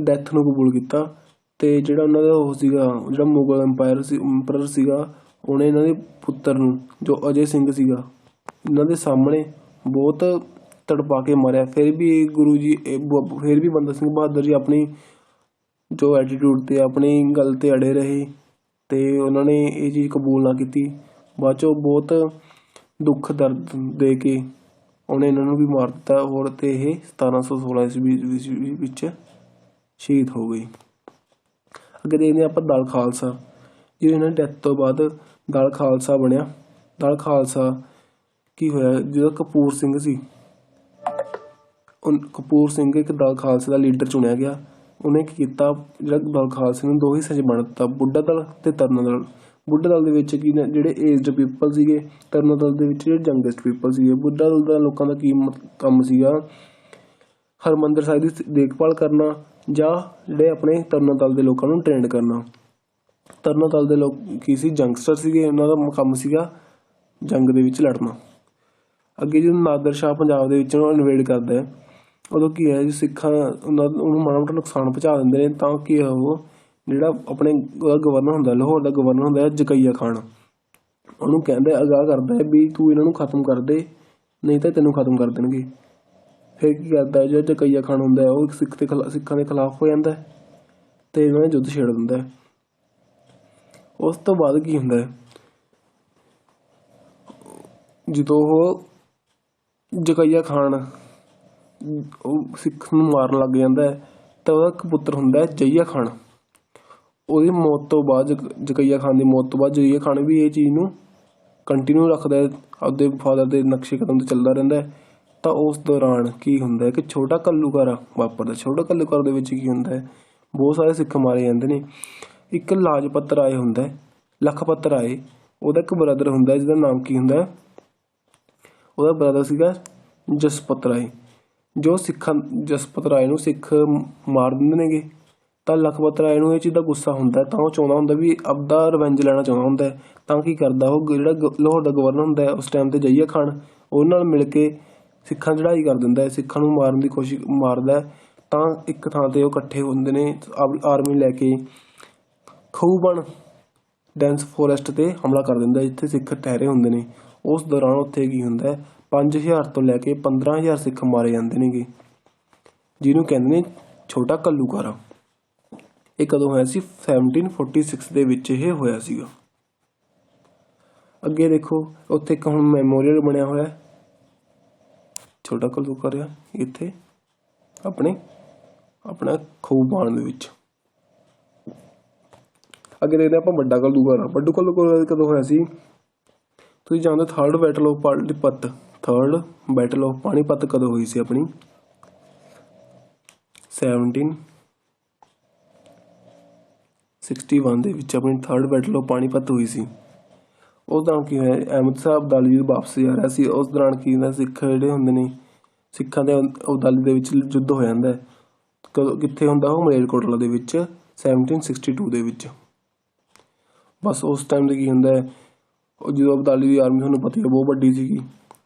ਡੈਥ ਨੂੰ ਕਬੂਲ ਕੀਤਾ। ਅਤੇ ਜਿਹੜਾ ਉਹਨਾਂ ਦਾ ਉਹ ਸੀਗਾ, ਜਿਹੜਾ ਮੁਗਲ ਐਂਪਾਇਰ ਸੀਗਾ, ਉਹਨੇ ਇਹਨਾਂ ਦੇ ਪੁੱਤਰ ਨੂੰ ਜੋ ਅਜੇ ਸਿੰਘ ਸੀਗਾ ਇਹਨਾਂ ਦੇ ਸਾਹਮਣੇ ਬਹੁਤ ਤੜਪਾ ਕੇ ਮਾਰਿਆ। ਫਿਰ ਵੀ ਬੰਦਾ ਸਿੰਘ ਬਹਾਦਰ ਜੀ ਆਪਣੀ ਜੋ ਐਟੀਟਿਊਡ 'ਤੇ ਆਪਣੀ ਗੱਲ 'ਤੇ ਅੜੇ ਰਹੇ ਅਤੇ ਉਹਨਾਂ ਨੇ ਇਹ ਚੀਜ਼ ਕਬੂਲ ਨਾ ਕੀਤੀ। ਬਾਅਦ 'ਚੋਂ ਬਹੁਤ ਦੁੱਖ ਦਰਦ ਦੇ ਕੇ ਉਹਨੇ ਇਹਨਾਂ ਨੂੰ ਵੀ ਮਾਰ ਦਿੱਤਾ। ਹੋਰ ਅਤੇ ਇਹ 1716 ਈਸਵੀ ਵਿੱਚ ਸ਼ਹੀਦ ਹੋ ਗਈ। ਅੱਗੇ ਦੇਖਦੇ ਹਾਂ ਆਪਾਂ ਦਲ ਖਾਲਸਾ। ਜਿਹਦੇ ਇਹਨਾਂ ਦੀ ਡੈਥ ਤੋਂ ਬਾਅਦ ਦਲ ਖਾਲਸਾ ਬਣਿਆ। ਦਲ ਖਾਲਸਾ ਕੀ ਹੋਇਆ, ਜਿਹਦਾ ਕਪੂਰ ਸਿੰਘ ਸੀ, ਕਪੂਰ ਸਿੰਘ ਇੱਕ ਦਲ ਖਾਲਸੇ ਦਾ ਲੀਡਰ ਚੁਣਿਆ ਗਿਆ। ਉਹਨੇ ਕੀ ਕੀਤਾ, ਜਿਹੜਾ ਦਲ ਖਾਲਸੇ ਨੂੰ 2 ਹਿੱਸਿਆਂ 'ਚ ਵੰਡ ਦਿੱਤਾ, ਬੁੱਢਾ ਦਲ ਅਤੇ ਤਰਨਾ ਦਲ। ਬੁੱਢਾ ਦਲ ਦੇ ਵਿੱਚ ਕੀ ਜਿਹੜੇ ਏਜਡ ਪੀਪਲ ਸੀਗੇ, ਤਰਨਾ ਦਲ ਦੇ ਵਿੱਚ ਜਿਹੜੇ ਯੰਗੈਸਟ ਪੀਪਲ ਸੀਗੇ। ਬੁੱਢਾ ਦਲ ਦਾ ਲੋਕਾਂ ਦਾ ਕੀ ਕੰਮ ਸੀਗਾ, ਹਰਿਮੰਦਰ ਸਾਹਿਬ ਦੀ ਦੇਖਭਾਲ ਕਰਨਾ ਜਾਂ ਜਿਹੜੇ ਆਪਣੇ ਤਰਨਾ ਦਲ ਦੇ ਲੋਕਾਂ ਨੂੰ ਟ੍ਰੇਨਡ ਕਰਨਾ। ਤਰਨਾ ਦਲ ਦੇ ਲੋਕ ਕੀ ਸੀ, ਯੰਗਸਟਰ ਸੀਗੇ, ਉਹਨਾਂ ਦਾ ਕੰਮ ਸੀਗਾ ਜੰਗ ਦੇ ਵਿੱਚ ਲੜਨਾ। ਅੱਗੇ ਜਦੋਂ ਨਾਦਰ ਸ਼ਾਹ ਪੰਜਾਬ ਦੇ ਵਿੱਚ ਇਨਵੇਡ ਕਰਦਾ ਹੈ, ਉਦੋਂ ਕੀ ਹੈ, ਸਿੱਖਾਂ ਉਹਨੂੰ ਮਾੜਾ ਮੋਟਾ ਨੁਕਸਾਨ ਪਹੁੰਚਾ ਦਿੰਦੇ ਨੇ। ਤਾਂ ਕੀ ਹੈ, ਉਹ ਜਿਹੜਾ ਆਪਣੇ ਉਹਦਾ ਗਵਰਨਰ ਹੁੰਦਾ, ਲਾਹੌਰ ਦਾ ਗਵਰਨਰ ਹੁੰਦਾ ਜ਼ਕਈਆ ਖਾਨ, ਉਹਨੂੰ ਕਹਿੰਦਾ, ਅਗਾਹ ਕਰਦਾ ਹੈ ਵੀ ਤੂੰ ਇਹਨਾਂ ਨੂੰ ਖਤਮ ਕਰ ਦੇ, ਨਹੀਂ ਤਾਂ ਤੈਨੂੰ ਖਤਮ ਕਰ ਦੇਣਗੇ। ਫਿਰ ਕੀ ਕਰਦਾ, ਜਿਹੜਾ ਜ਼ਕਈਆ ਖਾਨ ਹੁੰਦਾ ਉਹ ਸਿੱਖਾਂ ਦੇ ਖਿਲਾਫ ਹੋ ਜਾਂਦਾ ਅਤੇ ਇਹਨਾਂ ਨੇ ਯੁੱਧ ਛੇੜ ਦਿੰਦਾ। ਉਸ ਤੋਂ ਬਾਅਦ ਕੀ ਹੁੰਦਾ ਹੈ, ਜਦੋਂ ਉਹ ਜ਼ਕਈਆ ਖਾਨ ਉਹ ਸਿੱਖ ਨੂੰ ਮਾਰਨ ਲੱਗ ਜਾਂਦਾ ਤਾਂ ਉਹਦਾ ਇੱਕ ਪੁੱਤਰ ਹੁੰਦਾ ਜਹੀਆ ਖਾਨ। ਉਹਦੀ ਮੌਤ ਤੋਂ ਬਾਅਦ ਜ਼ਕਈਆ ਖਾਨ ਦੀ ਮੌਤ ਤੋਂ ਬਾਅਦ ਜਹੀਆ ਖਾਨ ਵੀ ਇਹ ਚੀਜ਼ ਨੂੰ ਕੰਟੀਨਿਊ ਰੱਖਦਾ ਹੈ, ਆਪਦੇ ਫਾਦਰ ਦੇ ਨਕਸ਼ੇ ਕਦਮ 'ਤੇ ਚੱਲਦਾ ਰਹਿੰਦਾ ਹੈ। ਤਾਂ ਉਸ ਦੌਰਾਨ ਕੀ ਹੁੰਦਾ ਹੈ ਕਿ ਛੋਟਾ ਘੱਲੂਘਾਰਾ ਵਾਪਰਦਾ। ਛੋਟਾ ਘੱਲੂਘਾਰਾ ਦੇ ਵਿੱਚ ਕੀ ਹੁੰਦਾ ਹੈ, ਬਹੁਤ ਸਾਰੇ ਸਿੱਖ ਮਾਰੇ ਜਾਂਦੇ ਨੇ। ਇੱਕ ਲਾਜਪਤ ਰਾਏ ਹੁੰਦਾ ਹੈ, ਲਖਪਤ ਰਾਏ, ਉਹਦਾ ਇੱਕ ਬ੍ਰਦਰ ਹੁੰਦਾ ਜਿਹਦਾ ਨਾਮ ਕੀ ਹੁੰਦਾ, ਉਹਦਾ ਬ੍ਰਦਰ ਸੀਗਾ ਜਸਪਤ ਰਾਏ। ਜੋ ਜਸਪਤ ਰਾਏ ਨੂੰ ਸਿੱਖ ਮਾਰ ਦਿੰਦੇ ਨੇਗੇ, ਤਾਂ ਲਖਪਤ ਰਾਏ ਨੂੰ ਇਹ ਚੀਜ਼ ਦਾ ਗੁੱਸਾ ਹੁੰਦਾ, ਤਾਂ ਉਹ ਚਾਹੁੰਦਾ ਹੁੰਦਾ ਵੀ ਆਪਦਾ ਰਿਵੈਂਜ ਲੈਣਾ ਚਾਹੁੰਦਾ ਹੁੰਦਾ। ਤਾਂ ਕੀ ਕਰਦਾ ਉਹ, ਜਿਹੜਾ ਲਾਹੌਰ ਦਾ ਗਵਰਨਰ ਹੁੰਦਾ ਉਸ ਟਾਈਮ 'ਤੇ ਜਹੀਆ ਖਾਨ, ਉਹਦੇ ਨਾਲ ਮਿਲ ਕੇ ਸਿੱਖਾਂ ਚੜ੍ਹਾਈ ਕਰ ਦਿੰਦਾ, ਸਿੱਖਾਂ ਨੂੰ ਮਾਰਨ ਦੀ ਕੋਸ਼ਿਸ਼ ਮਾਰਦਾ। ਤਾਂ ਇੱਕ ਥਾਂ 'ਤੇ ਉਹ ਇਕੱਠੇ ਹੁੰਦੇ ਨੇ ਆਰਮੀ ਲੈ ਕੇ, ਖੂਬਣ ਡੈਂਸ ਫੋਰੈਸਟ 'ਤੇ ਹਮਲਾ ਕਰ ਦਿੰਦਾ ਜਿੱਥੇ ਸਿੱਖ ਠਹਿਰੇ ਹੁੰਦੇ ਨੇ। ਉਸ ਦੌਰਾਨ ਉੱਥੇ ਕੀ ਹੁੰਦਾ, 5000 ਤੋਂ ਲੈ ਕੇ 15000 ਸਿੱਖ ਮਾਰੇ ਜਾਂਦੇ ਨੇਗੇ, ਜਿਹਨੂੰ ਕਹਿੰਦੇ ਨੇ ਛੋਟਾ ਘੱਲੂਘਾਰਾ। ਇਹ ਕਦੋਂ ਹੋਇਆ ਸੀ, 1746 ਦੇ ਵਿੱਚ ਇਹ ਹੋਇਆ ਸੀਗਾ। ਅੱਗੇ ਦੇਖੋ ਉੱਥੇ ਇੱਕ ਹੁਣ ਮੈਮੋਰੀਅਲ ਬਣਿਆ ਹੋਇਆ ਛੋਟਾ ਘੱਲੂਘਾਰਾ, ਇੱਥੇ ਆਪਣਾ ਖੂਬਾਨ ਦੇ ਵਿੱਚ। ਅੱਗੇ ਦੇਖਦੇ ਆਪਾਂ ਵੱਡਾ ਘੱਲੂਘਾਰਾ। ਵੱਡਾ ਘੱਲੂਘਾਰਾ ਕਦੋਂ ਹੋਇਆ ਸੀ, ਤੁਸੀਂ ਜਾਣਦੇ ਥਰਡ ਬੈਟਲ ਆਫ ਪਾਣੀਪਤ ਕਦੋਂ ਹੋਈ ਸੀ ਆਪਣੀ, 1761 ਦੇ ਵਿੱਚ ਆਪਣੀ ਥਰਡ ਬੈਟਲ ਆਫ ਪਾਣੀਪਤ ਹੋਈ ਸੀ। ਉਸ ਦੌਰਾਨ ਕੀ ਹੋਇਆ, ਅਹਿਮਦ ਸ਼ਾਹ ਅਬਦਾਲੀ ਵਾਪਸ ਜਾ ਰਿਹਾ ਸੀ। ਉਸ ਦੌਰਾਨ ਕੀ ਹੁੰਦਾ, ਸਿੱਖ ਜਿਹੜੇ ਹੁੰਦੇ ਨੇ, ਸਿੱਖਾਂ ਦੇ ਅਬਦਾਲੀ ਦੇ ਵਿੱਚ ਯੁੱਧ ਹੋ ਜਾਂਦਾ। ਕਿੱਥੇ ਹੁੰਦਾ ਉਹ, ਮਲੇਰਕੋਟਲਾ ਦੇ ਵਿੱਚ 1762 ਦੇ ਵਿੱਚ। ਬਸ ਉਸ ਟਾਈਮ 'ਤੇ ਕੀ ਹੁੰਦਾ, ਜਦੋਂ ਅਬਦਾਲੀ ਦੀ ਆਰਮੀ ਤੁਹਾਨੂੰ ਪਤਾ ਹੀ ਬਹੁਤ ਵੱਡੀ ਸੀਗੀ,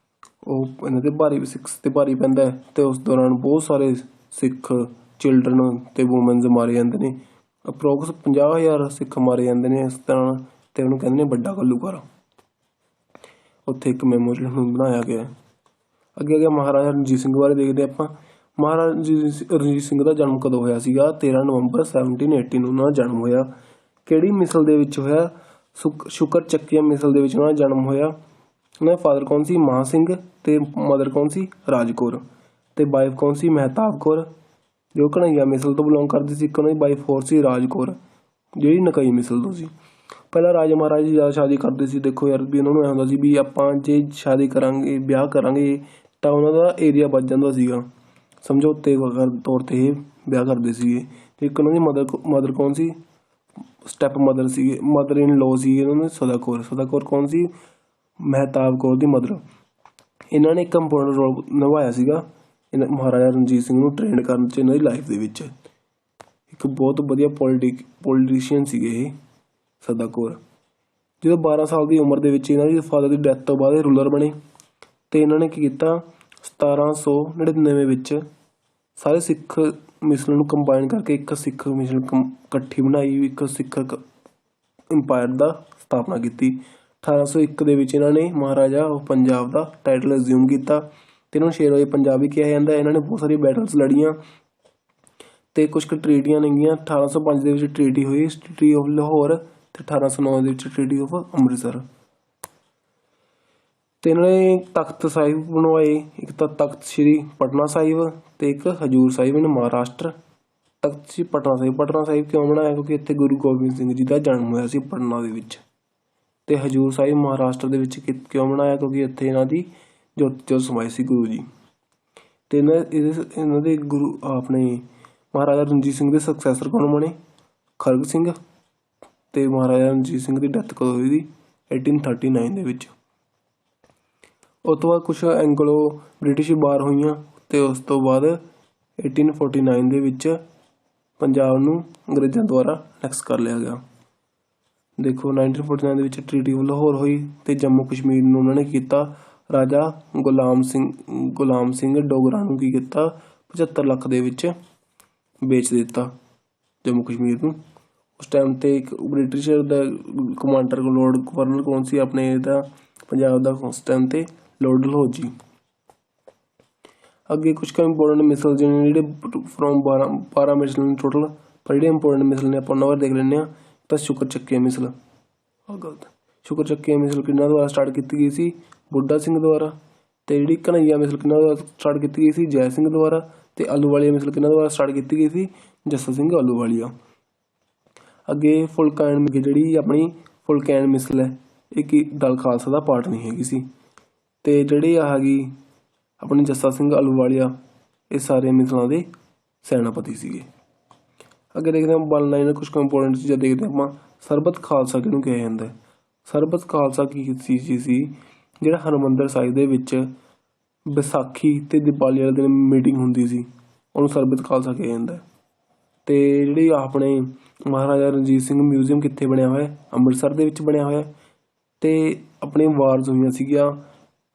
ਉਹ ਇਹਨਾਂ 'ਤੇ ਸਿੱਖ 'ਤੇ ਭਾਰੀ ਪੈਂਦਾ। ਅਤੇ ਉਸ ਦੌਰਾਨ ਬਹੁਤ ਸਾਰੇ ਸਿੱਖ ਚਿਲਡਰਨ ਅਤੇ ਵੂਮਨਸ ਮਾਰੇ ਜਾਂਦੇ ਨੇ, ਅਪਰੋਕਸ 50,000 ਸਿੱਖ ਮਾਰੇ ਜਾਂਦੇ ਨੇ ਇਸ ਤਰ੍ਹਾਂ। ਅਤੇ ਉਹਨੂੰ ਕਹਿੰਦੇ ਨੇ ਵੱਡਾ ਘੱਲੂਘਾਰਾ। ਉੱਥੇ ਇੱਕ ਮੈਮੋਰੀਅਲ ਹੁਣ ਬਣਾਇਆ ਗਿਆ। ਅੱਗੇ ਮਹਾਰਾਜਾ ਰਣਜੀਤ ਸਿੰਘ ਬਾਰੇ ਦੇਖਦੇ ਆਪਾਂ। ਮਹਾਰਾਜਾ ਰਣਜੀਤ ਸਿੰਘ ਦਾ ਜਨਮ ਕਦੋਂ ਹੋਇਆ ਸੀਗਾ, 13 ਨਵੰਬਰ 1780 ਨੂੰ ਉਹਨਾਂ ਦਾ ਜਨਮ ਹੋਇਆ। ਕਿਹੜੀ ਮਿਸਲ ਦੇ ਵਿੱਚ ਹੋਇਆ, ਸ਼ੁਕਰ ਚੱਕੀਆ ਮਿਸਲ ਦੇ ਵਿੱਚ ਉਹਨਾਂ ਦਾ ਜਨਮ ਹੋਇਆ। ਉਹਨਾਂ ਦੇ ਫਾਦਰ ਕੌਣ ਸੀ, ਮਾਨ ਸਿੰਘ, ਅਤੇ ਮਦਰ ਕੌਣ ਸੀ, ਰਾਜ ਕੌਰ, ਅਤੇ ਵਾਈਫ ਕੌਣ ਸੀ, ਮਹਿਤਾਬ ਕੌਰ, ਜੋ ਘਨੱਈਆ ਮਿਸਲ ਤੋਂ ਬਿਲੋਂਗ ਕਰਦੀ ਸੀ। ਇੱਕ ਉਹਨਾਂ ਦੀ ਵਾਈਫ ਹੋਰ ਸੀ ਰਾਜ ਕੌਰ, ਜਿਹੜੀ ਨਕਈ ਮਿਸਲ ਤੋਂ ਸੀ। ਪਹਿਲਾਂ ਰਾਜੇ ਮਹਾਰਾਜੇ ਜ਼ਿਆਦਾ ਸ਼ਾਦੀ ਕਰਦੇ ਸੀ। ਦੇਖੋ ਯਾਰ ਵੀ ਉਹਨਾਂ ਨੂੰ ਐਂ ਹੁੰਦਾ ਸੀ ਵੀ ਆਪਾਂ ਜੇ ਸ਼ਾਦੀ ਕਰਾਂਗੇ, ਵਿਆਹ ਕਰਾਂਗੇ, ਤਾਂ ਉਹਨਾਂ ਦਾ ਏਰੀਆ ਵੱਧ ਜਾਂਦਾ ਸੀਗਾ, ਸਮਝੌਤੇ ਤੌਰ 'ਤੇ ਇਹ ਵਿਆਹ ਕਰਦੇ ਸੀਗੇ। ਇੱਕ ਉਹਨਾਂ ਦੀ ਮਦਰ ਕੌਣ ਸੀ, ਸਟੈਪ ਮਦਰ ਸੀਗੇ, ਮਦਰ ਇਨ ਲੋ ਸੀ ਉਹਨਾਂ ਨੇ ਸਦਾ ਕੌਰ ਕੌਣ ਸੀ, ਮਹਿਤਾਬ ਕੌਰ ਦੀ ਮਦਰ। ਇਹਨਾਂ ਨੇ ਇੱਕ ਇੰਪੋਰਟੈਂਟ ਰੋਲ ਨਿਭਾਇਆ ਸੀਗਾ ਮਹਾਰਾਜਾ ਰਣਜੀਤ ਸਿੰਘ ਨੂੰ ਟ੍ਰੇਨ ਕਰਨ 'ਚ। ਇਹਨਾਂ ਦੀ ਲਾਈਫ ਦੇ ਵਿੱਚ ਇੱਕ ਬਹੁਤ ਵਧੀਆ ਪੋਲੀਟੀਸ਼ੀਅਨ ਸੀਗੇ ਇਹ ਸਦਾ ਕੌਰ। ਜਦੋਂ 12 ਸਾਲ ਦੀ ਉਮਰ ਦੇ ਵਿੱਚ ਇਹਨਾਂ ਦੀ ਫਾਦਰ ਦੀ ਡੈਥ ਤੋਂ ਬਾਅਦ ਇਹ ਰੂਲਰ ਬਣੇ। ਅਤੇ ਇਹਨਾਂ ਨੇ ਕੀ ਕੀਤਾ, 1799 ਵਿੱਚ ਸਾਰੇ ਸਿੱਖ ਮਿਸਲਾਂ ਨੂੰ ਕੰਬਾਈਨ ਕਰਕੇ ਇੱਕ ਸਿੱਖ ਮਿਸਲ ਇਕੱਠੀ ਬਣਾਈ, ਇੱਕ ਸਿੱਖ ਇੰਪਾਇਰ ਦਾ ਸਥਾਪਨਾ ਕੀਤੀ। 1801 ਦੇ ਵਿੱਚ ਇਹਨਾਂ ਨੇ ਮਹਾਰਾਜਾ ਪੰਜਾਬ ਦਾ ਟਾਈਟਲ ਅਸਿਊਮ ਕੀਤਾ, ਅਤੇ ਇਹਨਾਂ ਨੂੰ ਸ਼ੇਰ-ਏ ਪੰਜਾਬ ਵੀ ਕਿਹਾ ਜਾਂਦਾ। ਇਹਨਾਂ ਨੇ ਬਹੁਤ ਸਾਰੀ ਬੈਟਲਸ ਲੜੀਆਂ ਅਤੇ ਕੁਛ ਕੁ ਟਰੀਟੀਆਂ ਨੇਗੀਆਂ। 1805 ਦੇ ਵਿੱਚ ਟਰੀਟੀ ਹੋਈ, ਟਰੀਟੀ ਆਫ ਲਾਹੌਰ, ਅਤੇ 1809 ਦੇ ਵਿੱਚ ਟਰੀਟੀ ਆਫ ਅੰਮ੍ਰਿਤਸਰ। ਅਤੇ ਇਹਨਾਂ ਨੇ ਤਖਤ ਸਾਹਿਬ ਬਣਵਾਏ, ਇੱਕ ਤਾਂ ਤਖਤ ਸ਼੍ਰੀ ਪਟਨਾ ਸਾਹਿਬ ਅਤੇ ਇੱਕ ਹਜ਼ੂਰ ਸਾਹਿਬ ਇਨ ਮਹਾਰਾਸ਼ਟਰ। ਤਖਤ ਸ਼੍ਰੀ ਪਟਨਾ ਸਾਹਿਬ ਕਿਉਂ ਬਣਾਇਆ, ਕਿਉਂਕਿ ਇੱਥੇ ਗੁਰੂ ਗੋਬਿੰਦ ਸਿੰਘ ਜੀ ਦਾ ਜਨਮ ਹੋਇਆ ਸੀ ਪਟਨਾ ਦੇ ਵਿੱਚ। ਅਤੇ ਹਜ਼ੂਰ ਸਾਹਿਬ ਮਹਾਰਾਸ਼ਟਰ ਦੇ ਵਿੱਚ ਕਿਉਂ ਬਣਾਇਆ, ਕਿਉਂਕਿ ਇੱਥੇ ਇਹਨਾਂ ਦੀ ਜੋਤ ਸਮਾਈ ਸੀ ਗੁਰੂ ਜੀ। ਅਤੇ ਇਹਨਾਂ ਦੇ ਗੁਰੂ ਆਪਣੇ ਮਹਾਰਾਜਾ ਰਣਜੀਤ ਸਿੰਘ ਦੇ ਸਕਸੈਸਰ ਕੌਣ ਬਣੇ, ਖੜਗ ਸਿੰਘ। ਅਤੇ ਮਹਾਰਾਜਾ ਰਣਜੀਤ ਸਿੰਘ ਦੀ ਡੈਥ ਕਦੋਂ ਹੋਈ ਸੀ, 1839 ਦੇ ਵਿੱਚ। ਉਸ ਤੋਂ ਬਾਅਦ ਕੁਛ ਐਂਗਲੋ ਬ੍ਰਿਟਿਸ਼ ਵਾਰ ਹੋਈਆਂ, ਅਤੇ ਉਸ ਤੋਂ ਬਾਅਦ 1849 ਦੇ ਵਿੱਚ ਪੰਜਾਬ ਨੂੰ ਅੰਗਰੇਜ਼ਾਂ ਦੁਆਰਾ ਅਨੈਕਸ ਕਰ ਲਿਆ ਗਿਆ। ਦੇਖੋ 1949 ਦੇ ਵਿੱਚ ਟਰੀਟੀ ਆਫ ਲਾਹੌਰ ਹੋਈ, ਅਤੇ ਜੰਮੂ ਕਸ਼ਮੀਰ ਨੂੰ ਉਹਨਾਂ ਨੇ ਕੀਤਾ, ਰਾਜਾ ਗੁਲਾਮ ਸਿੰਘ ਡੋਗਰਾ ਨੂੰ ਕੀ ਕੀਤਾ, 75 ਲੱਖ ਦੇ ਵਿੱਚ ਵੇਚ ਦਿੱਤਾ ਜੰਮੂ ਕਸ਼ਮੀਰ ਨੂੰ। ਉਸ ਟਾਈਮ 'ਤੇ ਇੱਕ ਬ੍ਰਿਟਿਸ਼ ਦਾ ਕਮਾਂਡਰ ਲੋਰਡ ਗਵਰਨਰ ਕੌਣ ਸੀ ਆਪਣੇ ਇਹਦਾ ਪੰਜਾਬ ਦਾ ਉਸ ਟਾਈਮ 'ਤੇ, ਲੋਰਡ ਡਲਹੌਜੀ। ਅੱਗੇ ਕੁਛ ਕੁ ਇੰਪੋਰਟੈਂਟ ਮਿਸਲ ਜਿਹੜੇ ਫਰੋਮ 12 ਮਿਸਲ ਨੇ ਟੋਟਲ, ਪਰ ਜਿਹੜੇ ਇੰਪੋਰਟੈਂਟ ਮਿਸਲ ਨੇ ਆਪਾਂ ਉਹਨਾਂ ਬਾਰੇ ਦੇਖ ਲੈਂਦੇ ਹਾਂ। ਤਾਂ ਸ਼ੁਕਰ ਚੱਕੀਆ ਮਿਸਲ, ਸ਼ੁਕਰ ਚੱਕੀਆ ਮਿਸਲ ਕਿਹਨਾਂ ਦੁਆਰਾ ਸਟਾਰਟ ਕੀਤੀ ਗਈ ਸੀ, ਬੁੱਢਾ ਸਿੰਘ ਦੁਆਰਾ। ਅਤੇ ਜਿਹੜੀ ਘਨੱਈਆ ਮਿਸਲ ਕਿਹਨਾਂ ਦੁਆਰਾ ਸਟਾਰਟ ਕੀਤੀ ਗਈ ਸੀ, ਜੈ ਸਿੰਘ ਦੁਆਰਾ। ਅਤੇ ਆਲੂਵਾਲੀਆ ਮਿਸਲ ਕਿਹਨਾਂ ਦੁਆਰਾ ਸਟਾਰਟ ਕੀਤੀ ਗਈ ਸੀ, ਜੱਸਾ ਸਿੰਘ ਆਲੂਵਾਲੀਆ। ਅੱਗੇ ਫੁਲਕੈਨ ਜਿਹੜੀ ਆਪਣੀ ਫੁਲਕੈਨ ਮਿਸਲ ਹੈ, ਇਹ ਕੀ ਦਲ ਖਾਲਸਾ ਦਾ ਪਾਰਟ ਨਹੀਂ ਹੈਗੀ ਸੀ। ਤੇ ਜਿਹੜੇ ਆ ਗਈ ਆਪਣੇ ਜੱਸਾ ਸਿੰਘ ਆਹਲੂਵਾਲੀਆ, ਇਹ ਸਾਰੇ ਮਿਸਲਾਂ ਦੇ ਸੈਨਾਪਤੀ ਸੀਗੇ। ਅੱਗੇ ਦੇਖਦੇ ਹਾਂ 1 ਲਾਈਨ ਕੁਛ ਇੰਪੋਰਟੈਂਟ ਚੀਜ਼ਾਂ ਦੇਖਦੇ ਹਾਂ ਆਪਾਂ। ਸਰਬਤ ਖਾਲਸਾ ਕਿਹਨੂੰ ਕਿਹਾ ਜਾਂਦਾ ਹੈ? ਸਰਬਤ ਖਾਲਸਾ ਕੀ ਚੀਜ਼ ਸੀ? ਜਿਹੜਾ ਹਰਿਮੰਦਰ ਸਾਹਿਬ ਦੇ ਵਿੱਚ ਵਿਸਾਖੀ ਤੇ ਦੀਵਾਲੀ ਵਾਲੇ ਦਿਨ ਮੀਟਿੰਗ ਹੁੰਦੀ ਸੀ, ਉਹਨੂੰ ਸਰਬਤ ਖਾਲਸਾ ਕਿਹਾ ਜਾਂਦਾ ਹੈ। ਤੇ ਜਿਹੜੀ ਆਪਣੇ ਮਹਾਰਾਜਾ ਰਣਜੀਤ ਸਿੰਘ ਮਿਊਜ਼ੀਅਮ ਕਿੱਥੇ ਬਣਿਆ ਹੋਇਆ? ਅੰਮ੍ਰਿਤਸਰ ਦੇ ਵਿੱਚ ਬਣਿਆ ਹੋਇਆ। ਤੇ ਆਪਣੇ ਵਾਰਜ਼ ਹੋਈਆਂ ਸੀਗੀਆਂ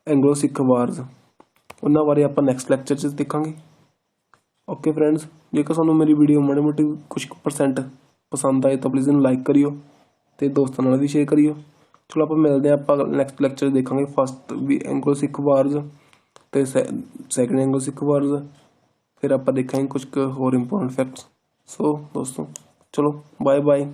ਐਂਗਲੋ ਸਿੱਖ ਵਾਰਜ਼, ਉਹਨਾਂ ਬਾਰੇ ਆਪਾਂ ਨੈਕਸਟ ਲੈਕਚਰ 'ਚ ਦੇਖਾਂਗੇ। ਓਕੇ ਫਰੈਂਡਸ, ਜੇਕਰ ਤੁਹਾਨੂੰ ਮੇਰੀ ਵੀਡੀਓ ਮਾੜੀ ਮੋਟੀ ਕੁਛ % ਪਸੰਦ ਆਏ ਤਾਂ ਪਲੀਜ਼ ਇਹਨੂੰ ਲਾਈਕ ਕਰਿਓ ਅਤੇ ਦੋਸਤਾਂ ਨਾਲ ਵੀ ਸ਼ੇਅਰ ਕਰਿਓ। ਚਲੋ ਆਪਾਂ ਮਿਲਦੇ ਹਾਂ, ਆਪਾਂ ਨੈਕਸਟ ਲੈਕਚਰ ਦੇਖਾਂਗੇ ਫਸਟ ਵੀ ਐਂਗਲੋ ਸਿੱਖ ਵਾਰਜ਼ ਅਤੇ ਸੈਕਿੰਡ ਐਂਗਲੋ ਸਿੱਖ ਵਾਰਜ਼। ਫਿਰ ਆਪਾਂ ਦੇਖਾਂਗੇ ਕੁਛ ਕੁ ਹੋਰ ਇੰਪੋਰਟੈਂਟ ਫੈਕਟਸ। ਸੋ ਦੋਸਤੋ ਚਲੋ ਬਾਏ ਬਾਏ।